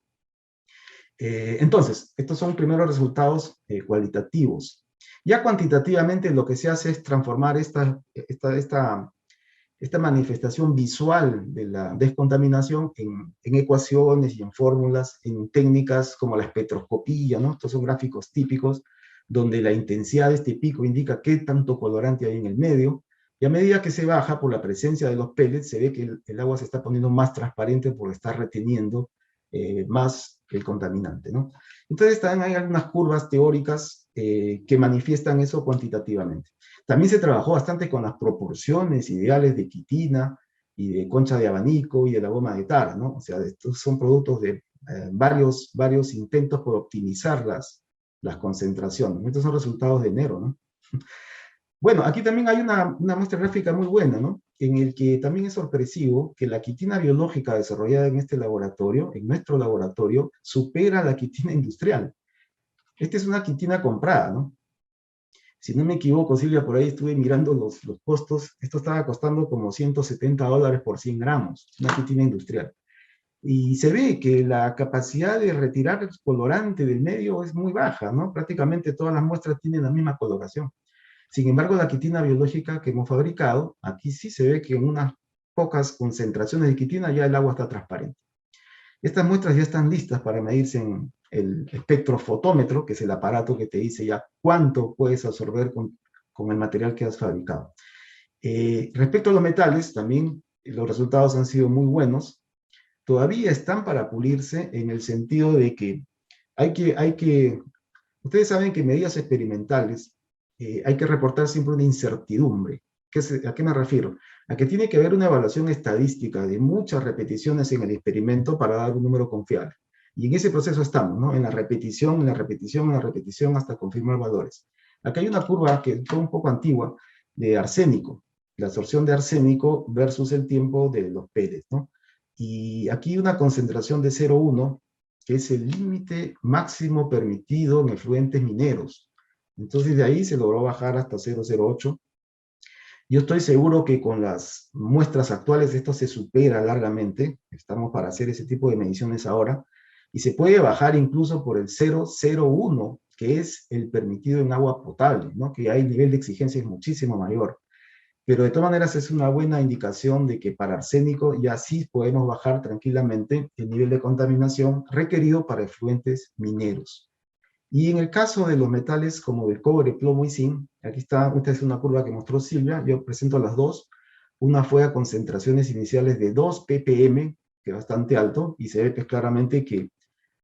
Entonces, estos son primeros resultados cualitativos. Ya cuantitativamente lo que se hace es transformar esta manifestación visual de la descontaminación en ecuaciones y en fórmulas, en técnicas como la espectroscopía, ¿no? Estos son gráficos típicos donde la intensidad de este pico indica qué tanto colorante hay en el medio, y a medida que se baja por la presencia de los pellets, se ve que el agua se está poniendo más transparente por estar reteniendo más el contaminante, ¿no? Entonces también hay algunas curvas teóricas que manifiestan eso cuantitativamente. También se trabajó bastante con las proporciones ideales de quitina y de concha de abanico y de la goma de tara, ¿no? O sea, estos son productos de varios intentos por optimizar las concentraciones. Estos son resultados de enero, ¿no? Bueno, aquí también hay una muestra gráfica muy buena, ¿no? En el que también es sorpresivo que la quitina biológica desarrollada en este laboratorio, en nuestro laboratorio, supera la quitina industrial. Esta es una quitina comprada, ¿no? Si no me equivoco, Silvia, por ahí estuve mirando los costos. Esto estaba costando como $170 por 100 gramos, una quitina industrial. Y se ve que la capacidad de retirar el colorante del medio es muy baja, ¿no? Prácticamente todas las muestras tienen la misma coloración. Sin embargo, la quitina biológica que hemos fabricado, aquí sí se ve que en unas pocas concentraciones de quitina ya el agua está transparente. Estas muestras ya están listas para medirse en el espectrofotómetro, que es el aparato que te dice ya cuánto puedes absorber con el material que has fabricado. Respecto a los metales, también los resultados han sido muy buenos. Todavía están para pulirse en el sentido de que ustedes saben que en medidas experimentales hay que reportar siempre una incertidumbre. ¿A qué me refiero? A que tiene que haber una evaluación estadística de muchas repeticiones en el experimento para dar un número confiable. Y en ese proceso estamos, ¿no? En la repetición, en la repetición, en la repetición, hasta confirmar valores. Acá hay una curva que es un poco antigua de arsénico, la absorción de arsénico versus el tiempo de los pellets, ¿no? Y aquí una concentración de 0,1, que es el límite máximo permitido en efluentes mineros. Entonces de ahí se logró bajar hasta 0,08. Yo estoy seguro que con las muestras actuales esto se supera largamente. Estamos para hacer ese tipo de mediciones ahora. Y se puede bajar incluso por el 0,01, que es el permitido en agua potable, ¿no? Que ahí el nivel de exigencia es muchísimo mayor. Pero de todas maneras es una buena indicación de que para arsénico ya sí podemos bajar tranquilamente el nivel de contaminación requerido para efluentes mineros. Y en el caso de los metales como del cobre, plomo y zinc, aquí está, esta es una curva que mostró Silvia, yo presento las dos. Una fue a concentraciones iniciales de 2 ppm, que es bastante alto, y se ve pues, claramente que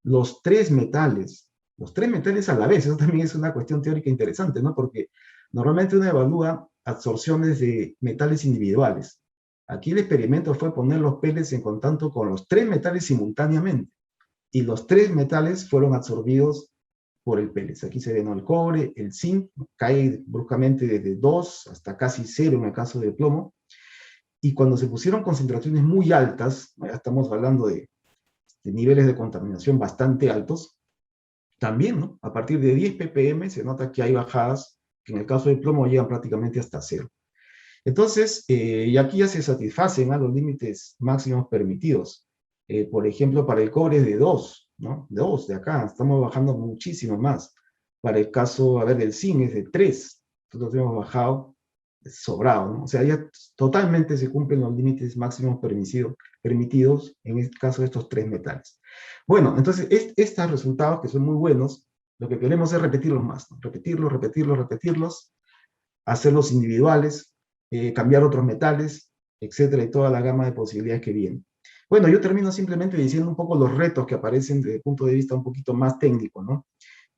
los tres metales a la vez, eso también es una cuestión teórica interesante, ¿no? Porque normalmente uno evalúa absorciones de metales individuales. Aquí el experimento fue poner los pellets en contacto con los tres metales simultáneamente, y los tres metales fueron absorbidos por el pellet. Aquí se ve, ¿no? El cobre, el zinc, cae bruscamente desde 2 hasta casi 0 en el caso del plomo, y cuando se pusieron concentraciones muy altas, ya estamos hablando de niveles de contaminación bastante altos, también, ¿no? A partir de 10 ppm se nota que hay bajadas, que en el caso del plomo llegan prácticamente hasta 0. Entonces, y aquí ya se satisfacen los límites máximos permitidos. Por ejemplo, para el cobre es de 2, ¿no? 2 de acá, estamos bajando muchísimo más. Para el caso, a ver, del zinc es de 3, nosotros hemos bajado sobrado, ¿no? O sea, ya totalmente se cumplen los límites máximos permitidos en este caso de estos tres metales. Bueno, entonces, estos resultados que son muy buenos, lo que queremos es repetirlos más, ¿no? Repetirlos, hacerlos individuales, cambiar otros metales, etcétera, y toda la gama de posibilidades que vienen. Bueno, yo termino simplemente diciendo un poco los retos que aparecen desde el punto de vista un poquito más técnico, ¿no?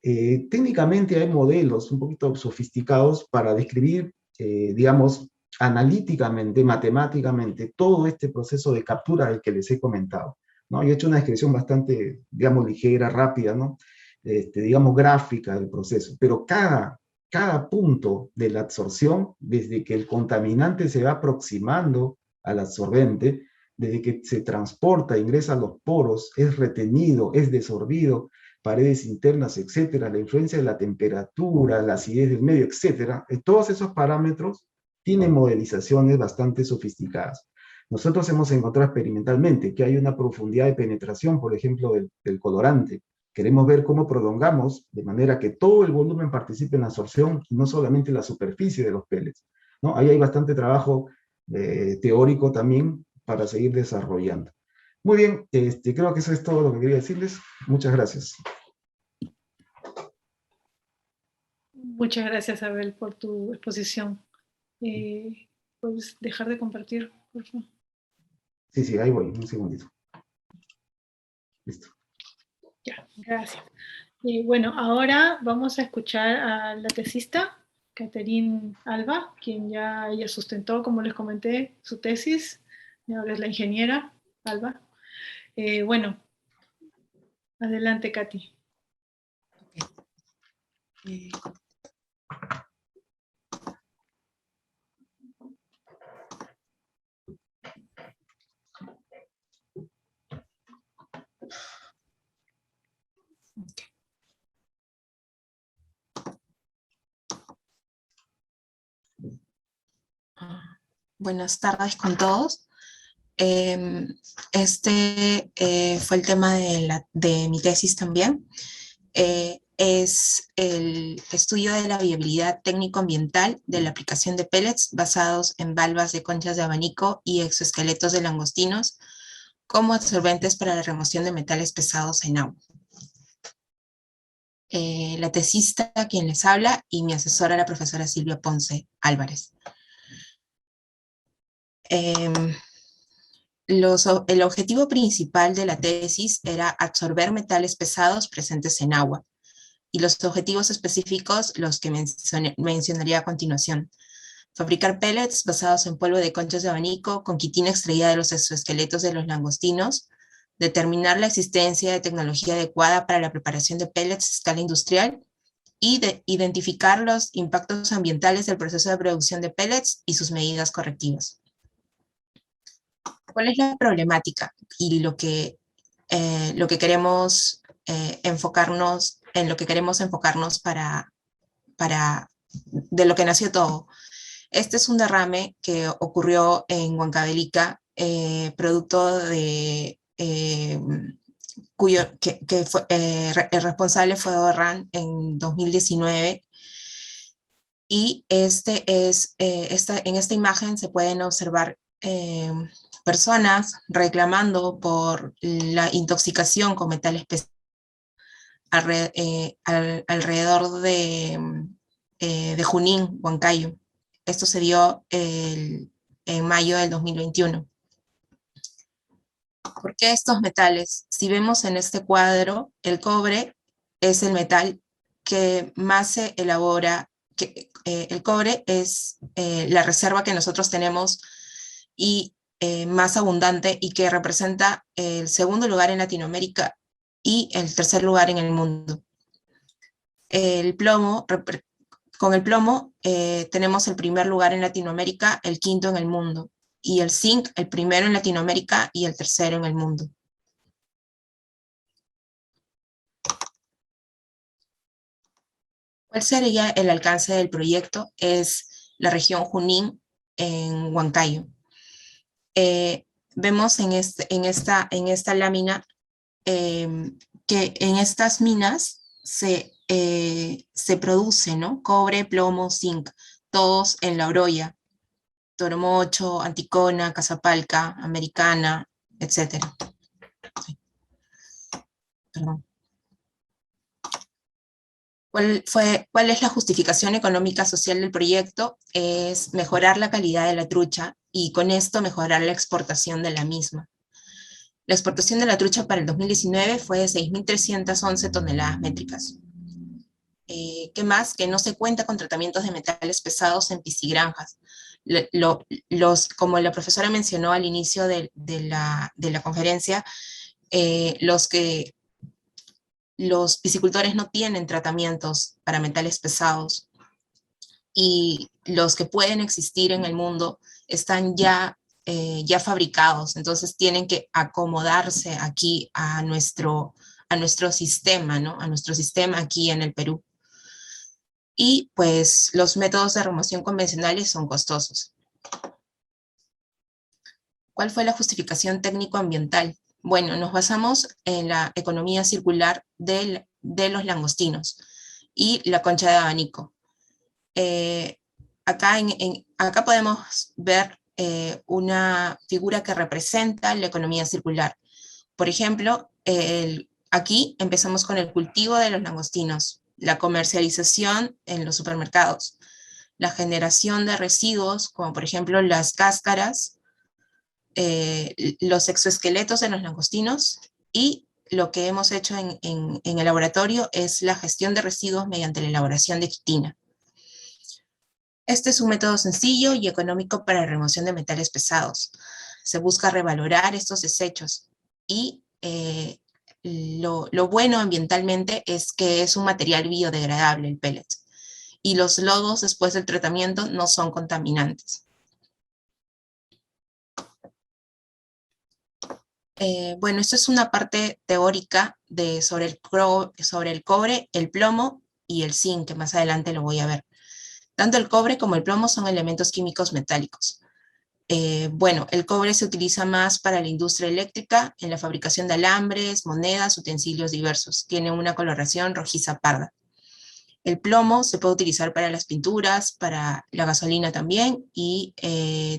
Técnicamente hay modelos un poquito sofisticados para describir, digamos, analíticamente, matemáticamente, todo este proceso de captura del que les he comentado, ¿no? Yo he hecho una descripción bastante, digamos, ligera, rápida, ¿no? Digamos, gráfica del proceso, pero cada cada punto de la absorción, desde que el contaminante se va aproximando al absorbente, desde que se transporta, ingresa a los poros, es retenido, es desorbido, paredes internas, etcétera, la influencia de la temperatura, la acidez del medio, etcétera, todos esos parámetros tienen modelizaciones bastante sofisticadas. Nosotros hemos encontrado experimentalmente que hay una profundidad de penetración, por ejemplo, del colorante. Queremos ver cómo prolongamos de manera que todo el volumen participe en la absorción y no solamente la superficie de los pellets, ¿no? Ahí hay bastante trabajo teórico también para seguir desarrollando. Muy bien, creo que eso es todo lo que quería decirles. Muchas gracias.
Muchas gracias, Abel, por tu exposición. ¿Puedes dejar de compartir, por favor?
Sí, sí, ahí voy, un segundito. Listo.
Ya, gracias. Bueno, ahora vamos a escuchar a la tesista, Catherine Alba, quien ya ella sustentó, como les comenté, su tesis. Y ahora es la ingeniera Alba. Bueno, adelante, Katy.
Buenas tardes con todos. Este fue el tema de mi tesis también. Es el estudio de la viabilidad técnico-ambiental de la aplicación de pellets basados en valvas de conchas de abanico y exoesqueletos de langostinos como absorbentes para la remoción de metales pesados en agua. La tesista, quien les habla, y mi asesora, la profesora Silvia Ponce Álvarez. El objetivo principal de la tesis era absorber metales pesados presentes en agua, y los objetivos específicos los que mencionaría a continuación. Fabricar pellets basados en polvo de conchas de abanico con quitina extraída de los exoesqueletos de los langostinos, determinar la existencia de tecnología adecuada para la preparación de pellets a escala industrial, y identificar los impactos ambientales del proceso de producción de pellets y sus medidas correctivas. ¿Cuál es la problemática? Y lo que queremos enfocarnos, en lo que queremos enfocarnos de lo que nació todo. Este es un derrame que ocurrió en Huancavelica, producto de el responsable fue Orran en 2019, y en esta imagen se pueden observar personas reclamando por la intoxicación con metales pesados alrededor de Junín, Huancayo. Esto se dio en mayo del 2021. ¿Por qué estos metales? Si vemos en este cuadro, el cobre es el metal que más se elabora. El cobre es la reserva que nosotros tenemos y más abundante, y que representa el segundo lugar en Latinoamérica y el tercer lugar en el mundo. Con el plomo tenemos el primer lugar en Latinoamérica, el quinto en el mundo, y el zinc el primero en Latinoamérica y el tercero en el mundo. ¿Cuál sería el alcance del proyecto? Es la región Junín en Huancayo. Vemos en esta lámina que en estas minas se produce, ¿no?, cobre, plomo, zinc, todos en La Oroya, Toromocho, Anticona, Casapalca, Americana, etc. Sí. Perdón. ¿Cuál es la justificación económica social del proyecto? Es mejorar la calidad de la trucha y con esto mejorar la exportación de la misma. La exportación de la trucha para el 2019 fue de 6.311 toneladas métricas. ¿Qué más? Que no se cuenta con tratamientos de metales pesados en piscigranjas. Como la profesora mencionó al inicio de la conferencia, los piscicultores no tienen tratamientos para metales pesados. y los que pueden existir en el mundo están ya fabricados, entonces tienen que acomodarse aquí a nuestro sistema, ¿no? A nuestro sistema aquí en el Perú. Y pues los métodos de remoción convencionales son costosos. ¿Cuál fue la justificación técnico-ambiental? Bueno, nos basamos en la economía circular de los langostinos y la concha de abanico. Acá podemos ver una figura que representa la economía circular. Por ejemplo, aquí empezamos con el cultivo de los langostinos, la comercialización en los supermercados, la generación de residuos, como por ejemplo las cáscaras, los exoesqueletos de los langostinos, y lo que hemos hecho en el laboratorio es la gestión de residuos mediante la elaboración de quitina. Este es un método sencillo y económico para la remoción de metales pesados. Se busca revalorar estos desechos y lo bueno ambientalmente es que es un material biodegradable el pellet, y los lodos después del tratamiento no son contaminantes. Bueno, esto es una parte teórica sobre el cobre, el plomo y el zinc, que más adelante lo voy a ver. Tanto el cobre como el plomo son elementos químicos metálicos. Bueno, el cobre se utiliza más para la industria eléctrica, en la fabricación de alambres, monedas, utensilios diversos. Tiene una coloración rojiza parda. El plomo se puede utilizar para las pinturas, para la gasolina también, y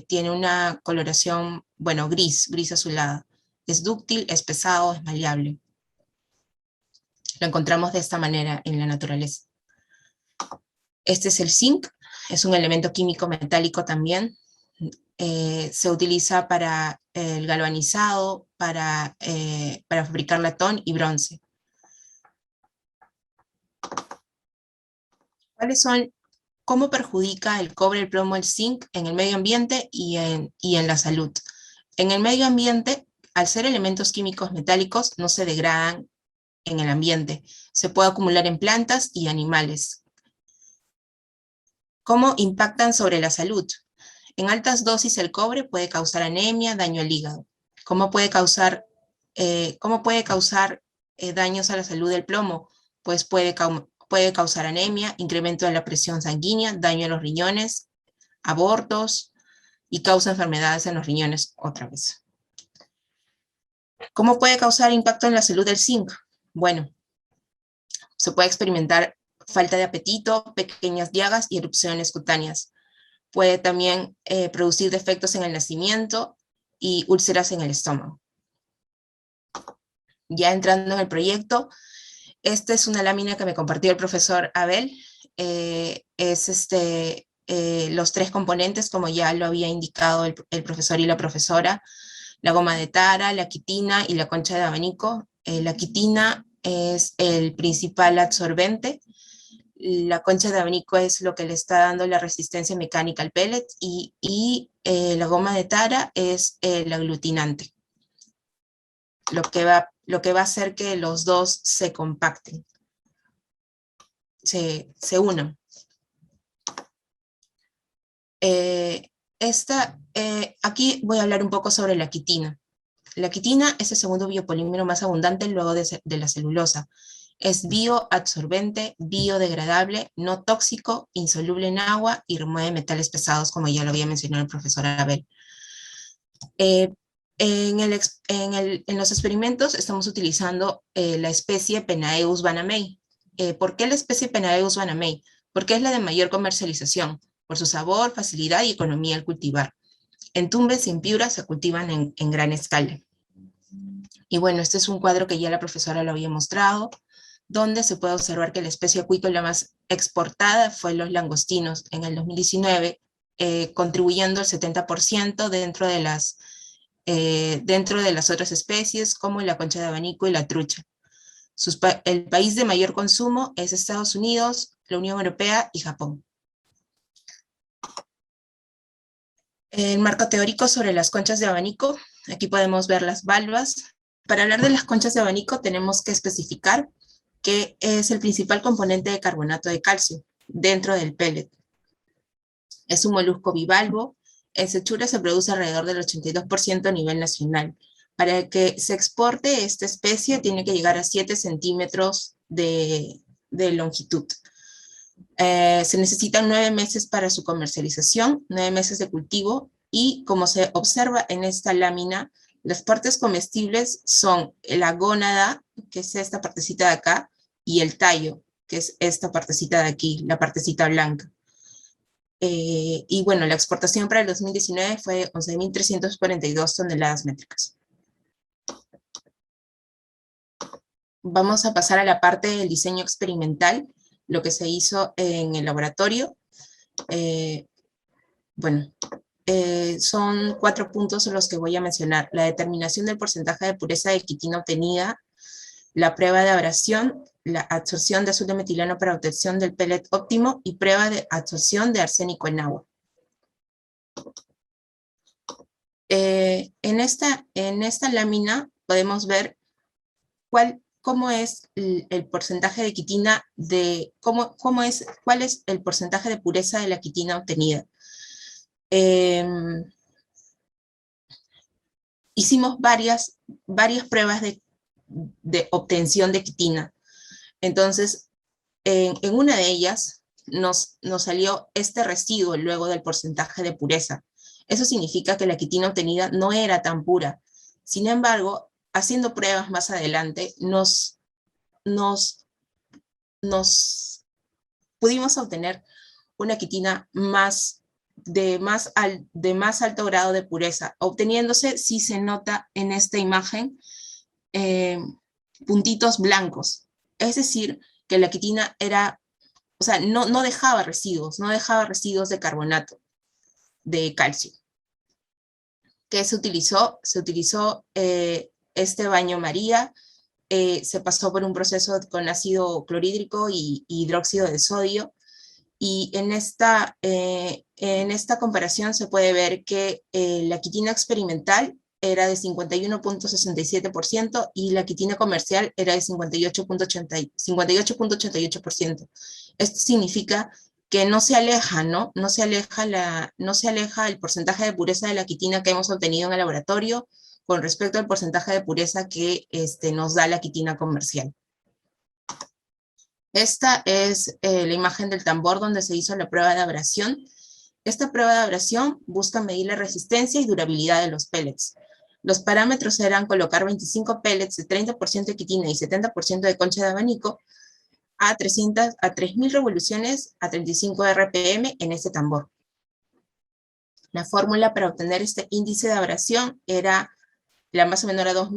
tiene una coloración, bueno, gris azulada. Es dúctil, es pesado, es maleable. Lo encontramos de esta manera en la naturaleza. Este es el zinc, es un elemento químico metálico también. Se utiliza para el galvanizado, para fabricar latón y bronce. ¿Cómo perjudica el cobre, el plomo, el zinc en el medio ambiente y en la salud? En el medio ambiente, al ser elementos químicos metálicos, no se degradan en el ambiente. Se puede acumular en plantas y animales. ¿Cómo impactan sobre la salud? En altas dosis el cobre puede causar anemia, daño al hígado. ¿Cómo puede causar daños a la salud del plomo? Pues puede causar anemia, incremento de la presión sanguínea, daño a los riñones, abortos, y causa enfermedades en los riñones otra vez. ¿Cómo puede causar impacto en la salud del zinc? Bueno, se puede experimentar falta de apetito, pequeñas llagas y erupciones cutáneas. Puede también producir defectos en el nacimiento y úlceras en el estómago. Ya entrando en el proyecto, esta es una lámina que me compartió el profesor Abel. Los tres componentes, como ya lo había indicado el profesor y la profesora: la goma de tara, la quitina y la concha de abanico. La quitina es el principal absorbente. La concha de abanico es lo que le está dando la resistencia mecánica al pellet, y la goma de tara es el aglutinante, lo que va a hacer que los dos se compacten, se unan. Aquí voy a hablar un poco sobre la quitina. La quitina es el segundo biopolímero más abundante luego de la celulosa. Es bioabsorbente, biodegradable, no tóxico, insoluble en agua y remueve metales pesados, como ya lo había mencionado el profesor Abel. En los experimentos estamos utilizando la especie Penaeus banamei. ¿Por qué la especie Penaeus banamei? Porque es la de mayor comercialización, por su sabor, facilidad y economía al cultivar. En Tumbes y en Piura se cultivan en gran escala. Y bueno, este es un cuadro que ya la profesora lo había mostrado, donde se puede observar que la especie acuícola más exportada fue los langostinos en el 2019, contribuyendo el 70% dentro de las otras especies, como la concha de abanico y la trucha. El país de mayor consumo es Estados Unidos, la Unión Europea y Japón. El marco teórico sobre las conchas de abanico. Aquí podemos ver las valvas. Para hablar de las conchas de abanico tenemos que especificar que es el principal componente de carbonato de calcio dentro del pellet. Es un molusco bivalvo. En Sechura se produce alrededor del 82% a nivel nacional. Para que se exporte esta especie tiene que llegar a 7 centímetros de longitud. Se necesitan 9 meses para su comercialización, 9 meses de cultivo, y como se observa en esta lámina, las partes comestibles son la gónada, que es esta partecita de acá, y el tallo, que es esta partecita de aquí, la partecita blanca. Y bueno, la exportación para el 2019 fue 11.342 toneladas métricas. Vamos a pasar a la parte del diseño experimental, lo que se hizo en el laboratorio. Son 4 puntos los que voy a mencionar: la determinación del porcentaje de pureza de quitina obtenida, la prueba de abrasión, la absorción de azul de metileno para obtención del pellet óptimo y prueba de absorción de arsénico en agua. En esta lámina podemos ver cómo es el porcentaje de quitina, cuál es el porcentaje de pureza de la quitina obtenida. Hicimos varias pruebas de obtención de quitina. Entonces, en una de ellas nos salió este residuo luego del porcentaje de pureza. Eso significa que la quitina obtenida no era tan pura. Sin embargo, haciendo pruebas más adelante, nos pudimos obtener una quitina de más alto grado de pureza, obteniéndose, si se nota en esta imagen, puntitos blancos. Es decir, que la quitina no dejaba residuos, de carbonato de calcio. ¿Qué se utilizó? Se utilizó este baño María, se pasó por un proceso con ácido clorhídrico y hidróxido de sodio, y en esta comparación se puede ver que la quitina experimental era de 51.67% y la quitina comercial era de 58.88%. Esto significa que no se aleja el porcentaje de pureza de la quitina que hemos obtenido en el laboratorio con respecto al porcentaje de pureza que nos da la quitina comercial. Esta es la imagen del tambor donde se hizo la prueba de abrasión. Esta prueba de abrasión busca medir la resistencia y durabilidad de los pellets. Los parámetros eran colocar 25 pellets de 30% de quitina y 70% de concha de abanico a 3.000 revoluciones a 35 RPM en este tambor. La fórmula para obtener este índice de abrasión era la masa menor a 2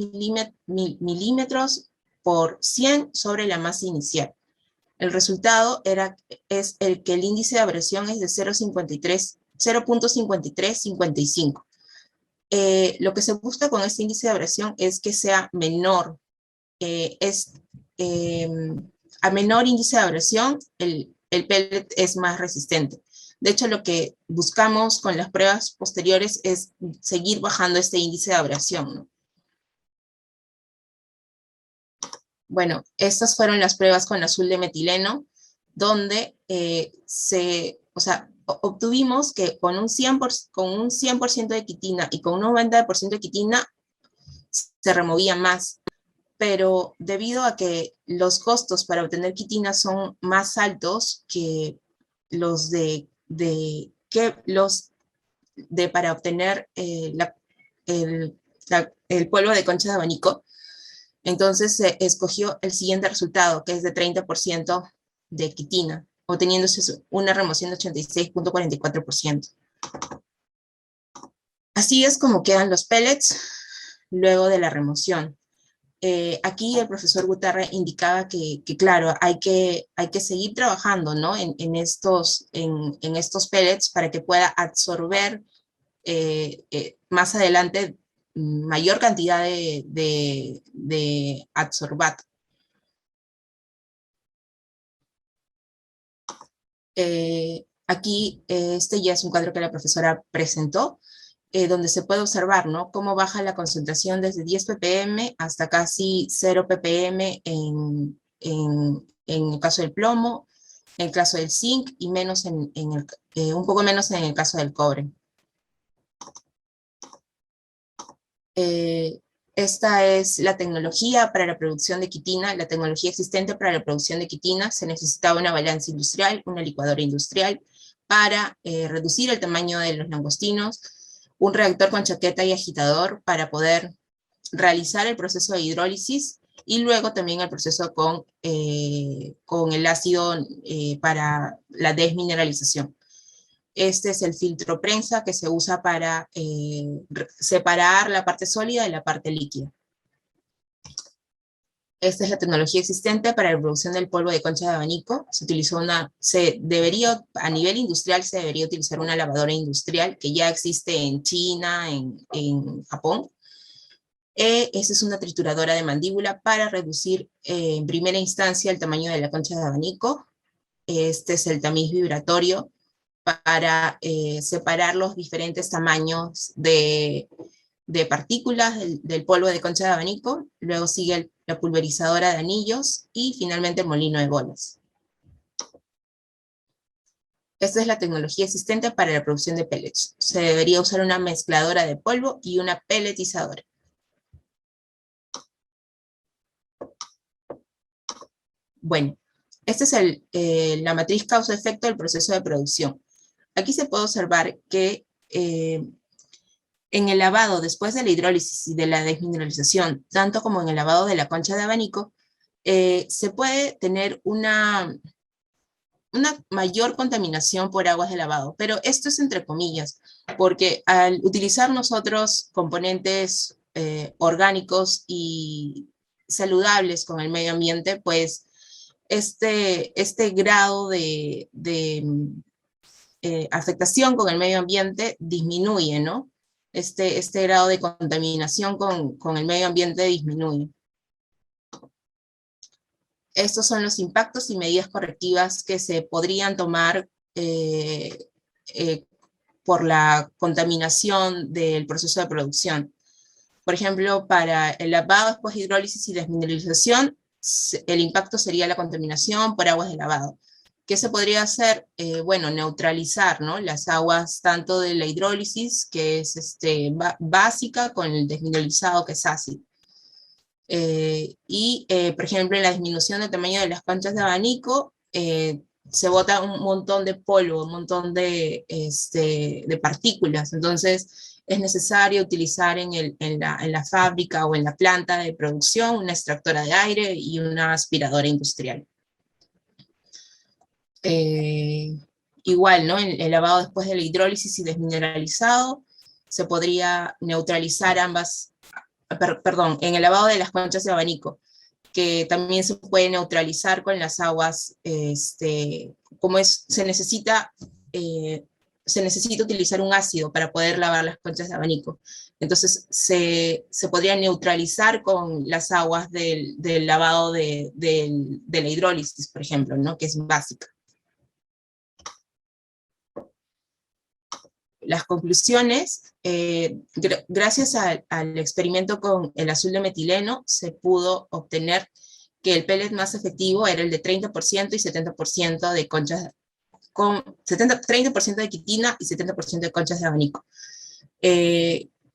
milímetros por 100 sobre la masa inicial. El resultado es que el índice de abrasión es de 0.5355. Lo que se busca con este índice de abrasión es que sea menor. A menor índice de abrasión, el pellet es más resistente. De hecho, lo que buscamos con las pruebas posteriores es seguir bajando este índice de abrasión, ¿no? Bueno, estas fueron las pruebas con azul de metileno, donde obtuvimos que con un 100% de quitina y con un 90% de quitina se removía más, pero debido a que los costos para obtener quitina son más altos que los para obtener el polvo de concha de abanico, entonces se escogió el siguiente resultado, que es de 30% de quitina, obteniéndose una remoción de 86.44%. Así es como quedan los pellets luego de la remoción. Aquí el profesor Gutarre indicaba que claro, hay que seguir trabajando, ¿no? en estos pellets para que pueda absorber más adelante mayor cantidad de adsorbato. Aquí este ya es un cuadro que la profesora presentó, donde se puede observar, ¿no?, cómo baja la concentración desde 10 ppm hasta casi 0 ppm en el caso del plomo, en el caso del zinc y menos un poco menos en el caso del cobre. Esta es la tecnología para la producción de quitina, la tecnología existente para la producción de quitina. Se necesitaba una balanza industrial, una licuadora industrial, para reducir el tamaño de los langostinos, un reactor con chaqueta y agitador para poder realizar el proceso de hidrólisis, y luego también el proceso con el ácido para la desmineralización. Este es el filtro prensa que se usa para separar la parte sólida de la parte líquida. Esta es la tecnología existente para la producción del polvo de concha de abanico. A nivel industrial se debería utilizar una lavadora industrial que ya existe en China, en Japón. Esta es una trituradora de mandíbula para reducir en primera instancia el tamaño de la concha de abanico. Este es el tamiz vibratorio para separar los diferentes tamaños de partículas del polvo de concha de abanico. Luego sigue la pulverizadora de anillos y finalmente el molino de bolas. Esta es la tecnología existente para la producción de pellets. Se debería usar una mezcladora de polvo y una pelletizadora. Bueno, esta es la matriz causa-efecto del proceso de producción. Aquí se puede observar que en el lavado después de la hidrólisis y de la desmineralización, tanto como en el lavado de la concha de abanico, se puede tener una mayor contaminación por aguas de lavado, pero esto es entre comillas, porque al utilizar nosotros componentes orgánicos y saludables con el medio ambiente, pues este grado de afectación con el medio ambiente disminuye, ¿no? Este grado de contaminación con el medio ambiente disminuye. Estos son los impactos y medidas correctivas que se podrían tomar por la contaminación del proceso de producción. Por ejemplo, para el lavado después de hidrólisis y desmineralización, el impacto sería la contaminación por aguas de lavado. ¿Qué se podría hacer? Bueno, neutralizar, ¿no?, las aguas tanto de la hidrólisis, que es básica, con el desmineralizado, que es ácido. Por ejemplo, en la disminución del tamaño de las conchas de abanico, se bota un montón de polvo, un montón de partículas. Entonces, es necesario utilizar en la fábrica o en la planta de producción una extractora de aire y una aspiradora industrial. Igual, ¿no?, en el lavado después de la hidrólisis y desmineralizado, se podría neutralizar en el lavado de las conchas de abanico, que también se puede neutralizar con las aguas, se necesita utilizar un ácido para poder lavar las conchas de abanico. Entonces se podría neutralizar con las aguas del lavado de la hidrólisis, por ejemplo, ¿no?, que es básica. Las conclusiones, gracias al experimento con el azul de metileno, se pudo obtener que el pellet más efectivo era el de 30% y 70% de conchas, 30% de quitina y 70% de conchas de abanico.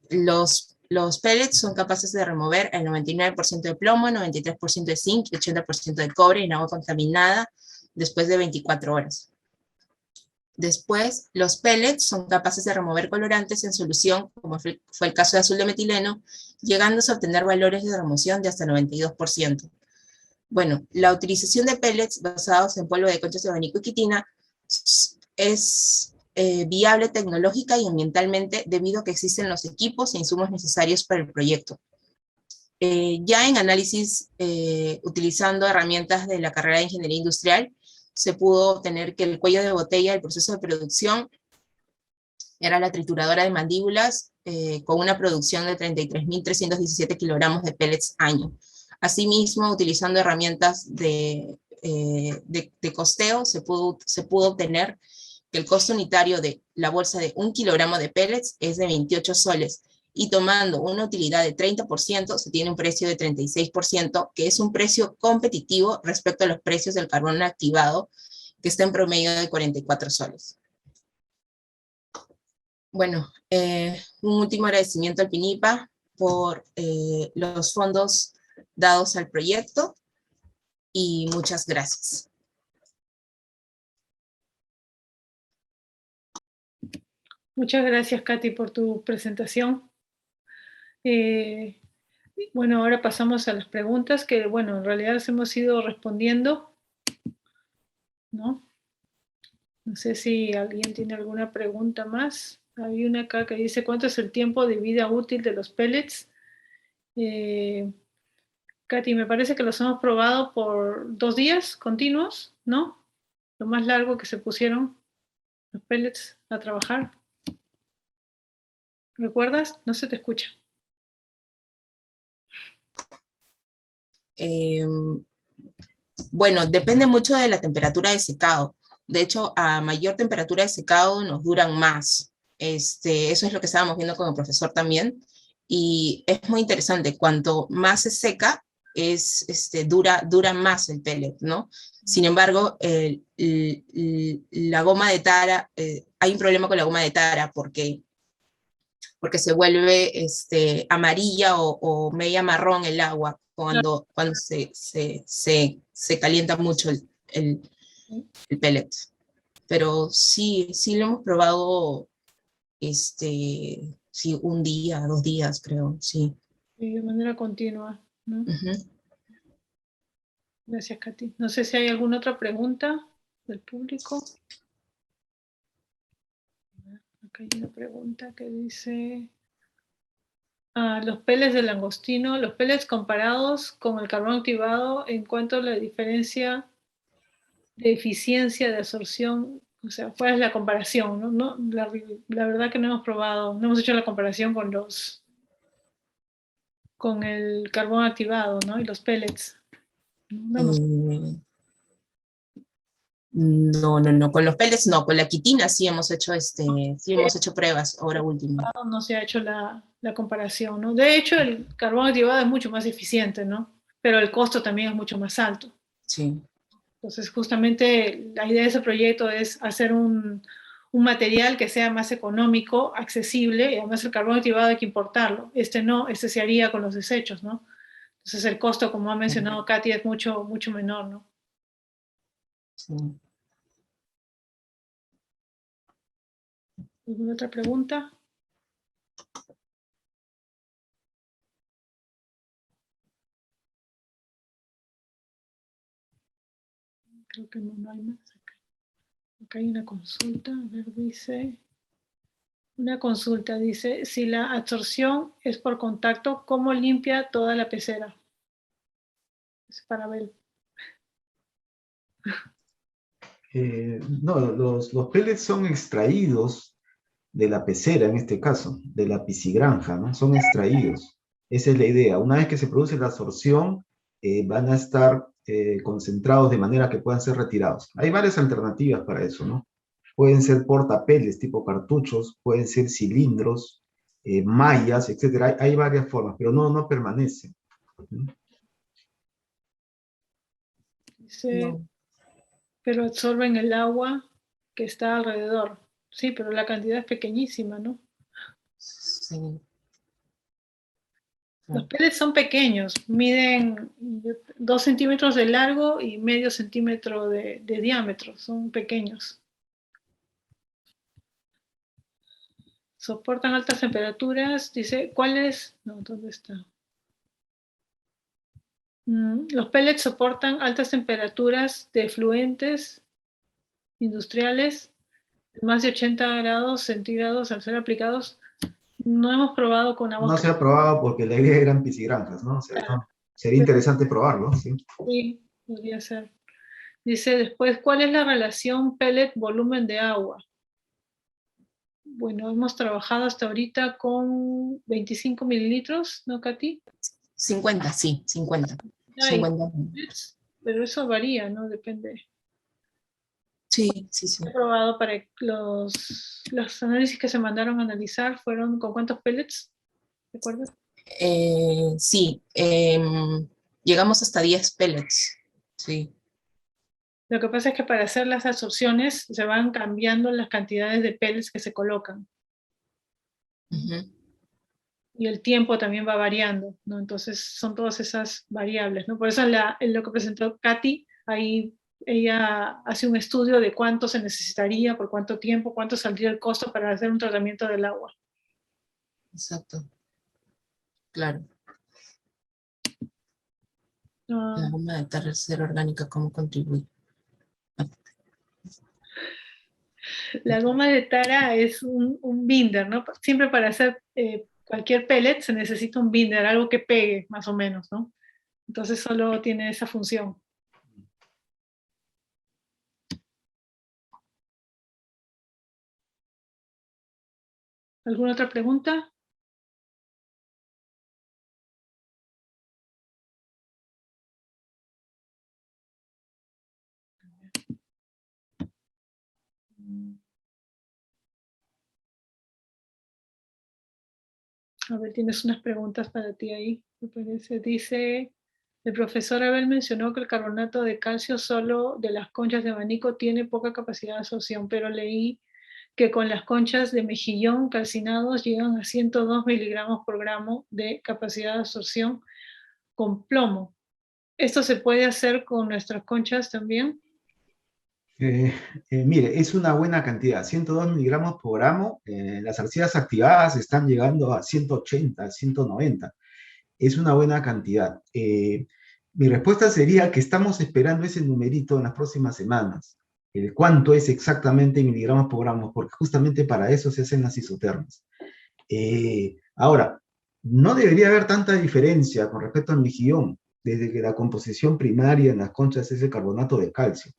Los pellets son capaces de remover el 99% de plomo, 93% de zinc y 80% de cobre en agua contaminada después de 24 horas. Después, los pellets son capaces de remover colorantes en solución, como fue el caso de azul de metileno, llegándose a obtener valores de remoción de hasta 92%. Bueno, la utilización de pellets basados en polvo de conchas de abanico y quitina es viable tecnológica y ambientalmente debido a que existen los equipos e insumos necesarios para el proyecto. Ya en análisis, utilizando herramientas de la carrera de Ingeniería Industrial, se pudo obtener que el cuello de botella del proceso de producción era la trituradora de mandíbulas, con una producción de 33.317 kilogramos de pellets año. Asimismo, utilizando herramientas de costeo, se pudo obtener que el costo unitario de la bolsa de 1 kilogramo de pellets es de 28 soles, y tomando una utilidad de 30%, se tiene un precio de 36%, que es un precio competitivo respecto a los precios del carbón activado que está en promedio de 44 soles. Bueno, un último agradecimiento al PINIPA por los fondos dados al proyecto y muchas gracias.
Muchas gracias, Katy, por tu presentación. Bueno, ahora pasamos a las preguntas que, bueno, en realidad las hemos ido respondiendo, ¿no? No sé si alguien tiene alguna pregunta más. Hay una acá que dice, ¿cuánto es el tiempo de vida útil de los pellets? Katy, me parece que los hemos probado por 2 días continuos, ¿no? Lo más largo que se pusieron los pellets a trabajar. ¿Recuerdas? No se te escucha.
Bueno, depende mucho de la temperatura de secado. De hecho, a mayor temperatura de secado nos duran más. Eso es lo que estábamos viendo con el profesor también. Y es muy interesante, cuanto más se seca, dura más el pellet, ¿no? Sin embargo, la goma de tara, hay un problema con la goma de tara porque se vuelve amarilla o media marrón el agua cuando se calienta mucho el pellet. Pero sí lo hemos probado sí, 1 día, 2 días, creo, sí.
De manera continua, ¿no?
Uh-huh.
Gracias, Katy. No sé si hay alguna otra pregunta del público. Acá hay una pregunta que dice, los pellets de langostino, los pellets comparados con el carbón activado, en cuanto a la diferencia de eficiencia de absorción, o sea, ¿cuál es la comparación? ¿No? La verdad que no hemos probado, no hemos hecho la comparación con el carbón activado, ¿no? Y los pellets.
No, con los pellets no, con la quitina sí hemos hecho, hemos hecho pruebas, ahora último.
No se ha hecho la comparación, ¿no? De hecho, el carbón activado es mucho más eficiente, ¿no? Pero el costo también es mucho más alto.
Sí.
Entonces, justamente la idea de ese proyecto es hacer un material que sea más económico, accesible, y además el carbón activado hay que importarlo. No, se haría con los desechos, ¿no? Entonces el costo, como ha mencionado Katy, es mucho, mucho menor, ¿no?
Sí.
¿Alguna otra pregunta? Creo que no hay más. Acá hay una consulta, a ver, dice... Una consulta, dice, si la absorción es por contacto, ¿cómo limpia toda la pecera? Es para ver.
No, los pellets son extraídos de la pecera, en este caso, de la piscigranja, ¿no? Son extraídos. Esa es la idea. Una vez que se produce la absorción, van a estar concentrados de manera que puedan ser retirados. Hay varias alternativas para eso, ¿no? Pueden ser portapeles tipo cartuchos, pueden ser cilindros, mallas, etcétera. Hay varias formas, pero no permanecen.
Dice,
No.
pero absorben el agua que está alrededor. Sí, pero la cantidad es pequeñísima, ¿no?
Sí.
Los pellets son pequeños, miden 2 centímetros de largo y medio centímetro de diámetro, son pequeños. Soportan altas temperaturas, dice, ¿cuáles? No, ¿dónde está? Los pellets soportan altas temperaturas de efluentes industriales, más de 80 grados centígrados al ser aplicados. No hemos probado con agua.
No se ha probado porque la idea eran piscigranjas, ¿no? O sea, no. Sería interesante probarlo, ¿sí?
Sí, podría ser. Dice después, ¿cuál es la relación pellet-volumen de agua? Bueno, hemos trabajado hasta ahorita con 25 mililitros, ¿no, Katy?
50, sí, 50.
Ay,
50.
pero eso varía, ¿no? Depende.
Sí.
He probado para los análisis que se mandaron a analizar, fueron con cuántos pellets, ¿recuerdas?
Sí, llegamos hasta 10 pellets, sí.
Lo que pasa es que para hacer las absorciones se van cambiando las cantidades de pellets que se colocan. Y el tiempo también va variando, ¿no? Entonces son todas esas variables, ¿no? Por eso en lo que presentó Katy, ahí ella hace un estudio de cuánto se necesitaría, por cuánto tiempo, cuánto saldría el costo para hacer un tratamiento del agua.
Exacto. Claro. La
Ah,
goma de tercera orgánica, ¿cómo contribuye?
la goma de tara es un binder, ¿no? Siempre para hacer cualquier pellet se necesita un binder, algo que pegue, más o menos, ¿no? Entonces solo tiene esa función. ¿Alguna otra pregunta? A ver, tienes unas preguntas para ti ahí, me parece. Dice, el profesor Abel mencionó que el carbonato de calcio solo de las conchas de abanico tiene poca capacidad de absorción, pero leí que con las conchas de mejillón calcinados llegan a 102 miligramos por gramo de capacidad de absorción con plomo. ¿Esto se puede hacer con nuestras conchas también?
Mire, es una buena cantidad, 102 miligramos por gramo. Las arcillas activadas están llegando a 180, 190. Es una buena cantidad. Mi respuesta sería que estamos esperando ese numerito en las próximas semanas. ¿Cuánto es exactamente en miligramos por gramo? Porque justamente para eso se hacen las isotermas. Ahora, no debería haber tanta diferencia con respecto al mejillón, desde que la composición primaria en las conchas es el carbonato de calcio.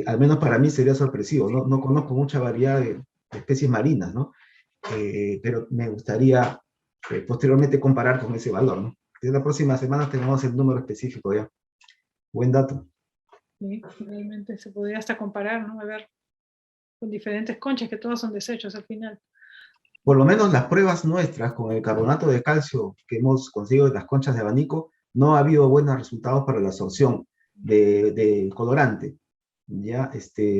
Al menos para mí sería sorpresivo. No conozco mucha variedad de especies marinas, ¿no? Pero me gustaría posteriormente comparar con ese valor, ¿no? En la próxima semana tenemos el número específico ya. Buen dato.
Sí, realmente se podría hasta comparar, ¿no? A ver, con diferentes conchas, que todos son desechos al final.
Por lo menos las pruebas nuestras con el carbonato de calcio que hemos conseguido de las conchas de abanico, no ha habido buenos resultados para la absorción de colorante. Ya,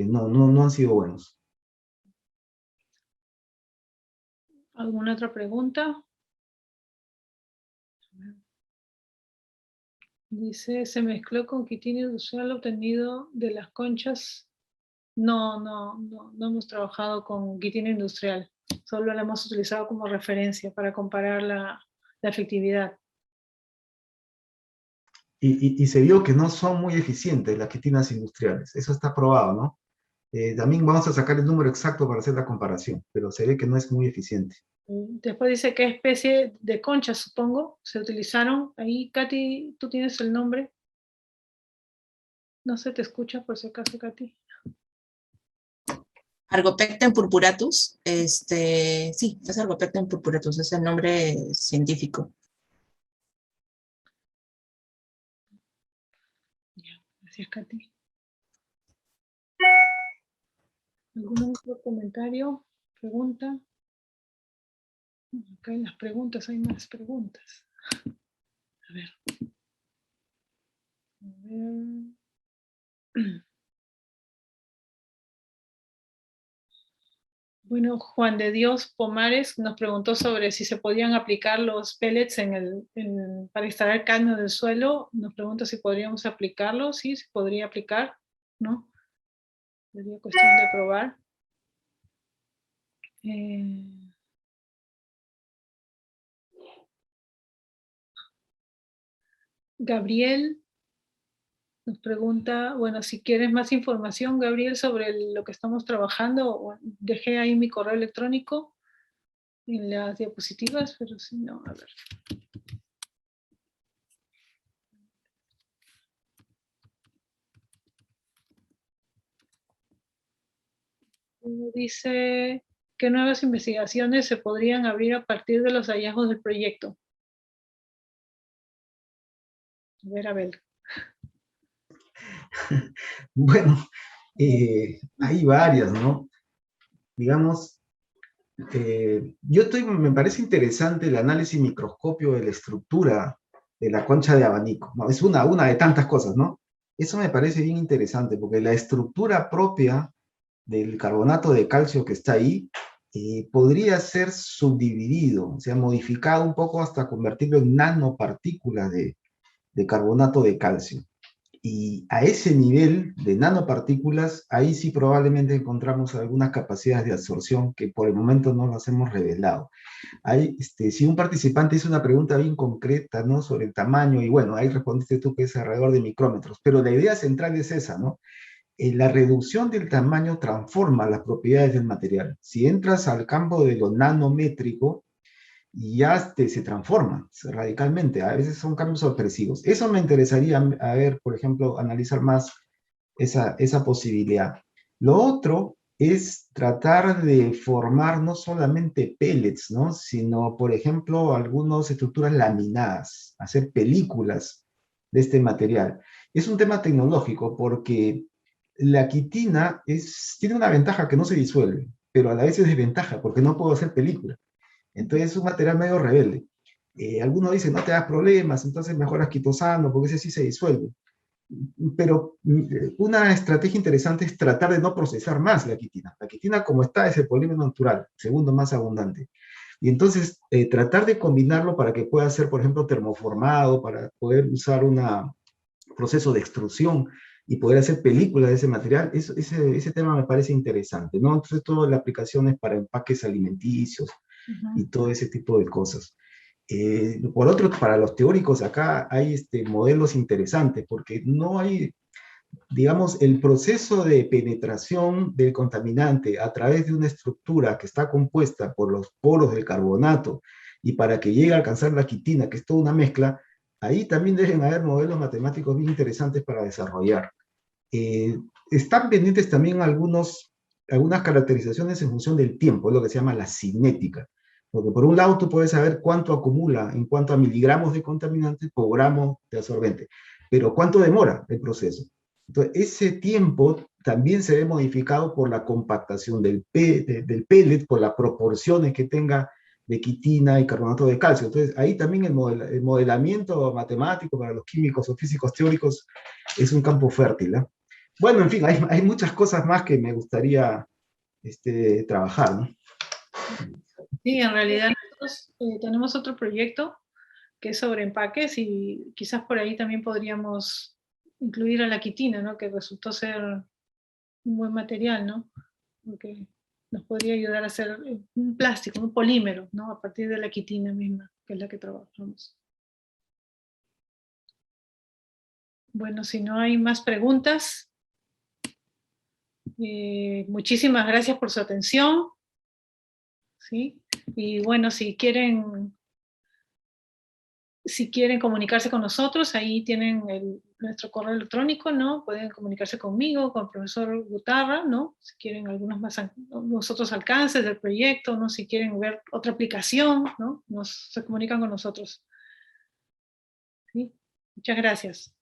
no han sido buenos.
¿Alguna otra pregunta? Dice, se mezcló con quitinio industrial obtenido de las conchas. No hemos trabajado con quitinio industrial. Solo la hemos utilizado como referencia para comparar la efectividad.
Y se vio que no son muy eficientes las quitinas industriales. Eso está probado, ¿no? También vamos a sacar el número exacto para hacer la comparación, pero se ve que no es muy eficiente.
Después dice qué especie de conchas, supongo, se utilizaron. Ahí, Katy, ¿tú tienes el nombre? No se te escucha por si acaso, Katy.
Argopecten purpuratus, sí, es Argopecten purpuratus, es el nombre científico.
Gracias, Katy. ¿Algún otro comentario? ¿Pregunta? Acá en las preguntas hay más preguntas. A ver. Bueno, Juan de Dios Pomares nos preguntó sobre si se podían aplicar los pellets para extraer cadmio del suelo. Nos pregunta si podríamos aplicarlo. Sí, se podría aplicar, ¿no? Sería cuestión de probar. Gabriel nos pregunta, bueno, si quieres más información, Gabriel, sobre lo que estamos trabajando, dejé ahí mi correo electrónico en las diapositivas, pero si no, a ver. Dice, ¿qué nuevas investigaciones se podrían abrir a partir de los hallazgos del proyecto? A ver.
Bueno, hay varias, ¿no? Digamos, me parece interesante el análisis microscopio de la estructura de la concha de abanico, ¿no? Es una de tantas cosas, ¿no? Eso me parece bien interesante, porque la estructura propia del carbonato de calcio que está ahí podría ser subdividido, o sea, modificado un poco hasta convertirlo en nanopartículas de carbonato de calcio. Y a ese nivel de nanopartículas, ahí sí probablemente encontramos algunas capacidades de absorción que por el momento no las hemos revelado. Hay, si un participante hizo una pregunta bien concreta, ¿no? Sobre el tamaño, y bueno, ahí respondiste tú que es alrededor de micrómetros, pero la idea central es esa, ¿no? La reducción del tamaño transforma las propiedades del material. Si entras al campo de lo nanométrico, ya se transforma radicalmente. A veces son cambios sorpresivos. Eso me interesaría, a ver, por ejemplo, analizar más esa posibilidad. Lo otro es tratar de formar no solamente pellets, ¿no? Sino, por ejemplo, algunas estructuras laminadas, hacer películas de este material. Es un tema tecnológico porque la quitina tiene una ventaja que no se disuelve, pero a la vez es desventaja porque no puedo hacer película. Entonces es un material medio rebelde. Algunos dicen, no te das problemas, entonces mejoras quitosano, porque ese sí se disuelve. Pero una estrategia interesante es tratar de no procesar más la quitina. La quitina como está es el polímero natural, segundo más abundante. Y entonces tratar de combinarlo para que pueda ser, por ejemplo, termoformado, para poder usar un proceso de extrusión y poder hacer películas de ese material, ese tema me parece interesante, ¿no? Entonces todas las aplicaciones para empaques alimenticios y todo ese tipo de cosas. Por otro, para los teóricos acá hay modelos interesantes, porque no hay, digamos, el proceso de penetración del contaminante a través de una estructura que está compuesta por los poros del carbonato y para que llegue a alcanzar la quitina, que es toda una mezcla, ahí también deben haber modelos matemáticos bien interesantes para desarrollar. Están pendientes también algunas caracterizaciones en función del tiempo, es lo que se llama la cinética. Porque por un lado tú puedes saber cuánto acumula en cuanto a miligramos de contaminante por gramo de absorbente, pero cuánto demora el proceso. Entonces, ese tiempo también se ve modificado por la compactación del pellet, por las proporciones que tenga de quitina y carbonato de calcio. Entonces, ahí también el modelamiento matemático para los químicos o físicos teóricos es un campo fértil, ¿eh? Bueno, en fin, hay muchas cosas más que me gustaría trabajar, ¿no?
Sí, en realidad nosotros tenemos otro proyecto que es sobre empaques y quizás por ahí también podríamos incluir a la quitina, ¿no? Que resultó ser un buen material, ¿no? Porque nos podría ayudar a hacer un plástico, un polímero, ¿no? A partir de la quitina misma, que es la que trabajamos. Bueno, si no hay más preguntas, muchísimas gracias por su atención, ¿sí? Y bueno, si quieren comunicarse con nosotros, ahí tienen nuestro correo electrónico, ¿no? Pueden comunicarse conmigo, con el profesor Gutarra, ¿no? Si quieren los otros alcances del proyecto, ¿no? Si quieren ver otra aplicación, ¿no? Se comunican con nosotros. ¿Sí? Muchas gracias.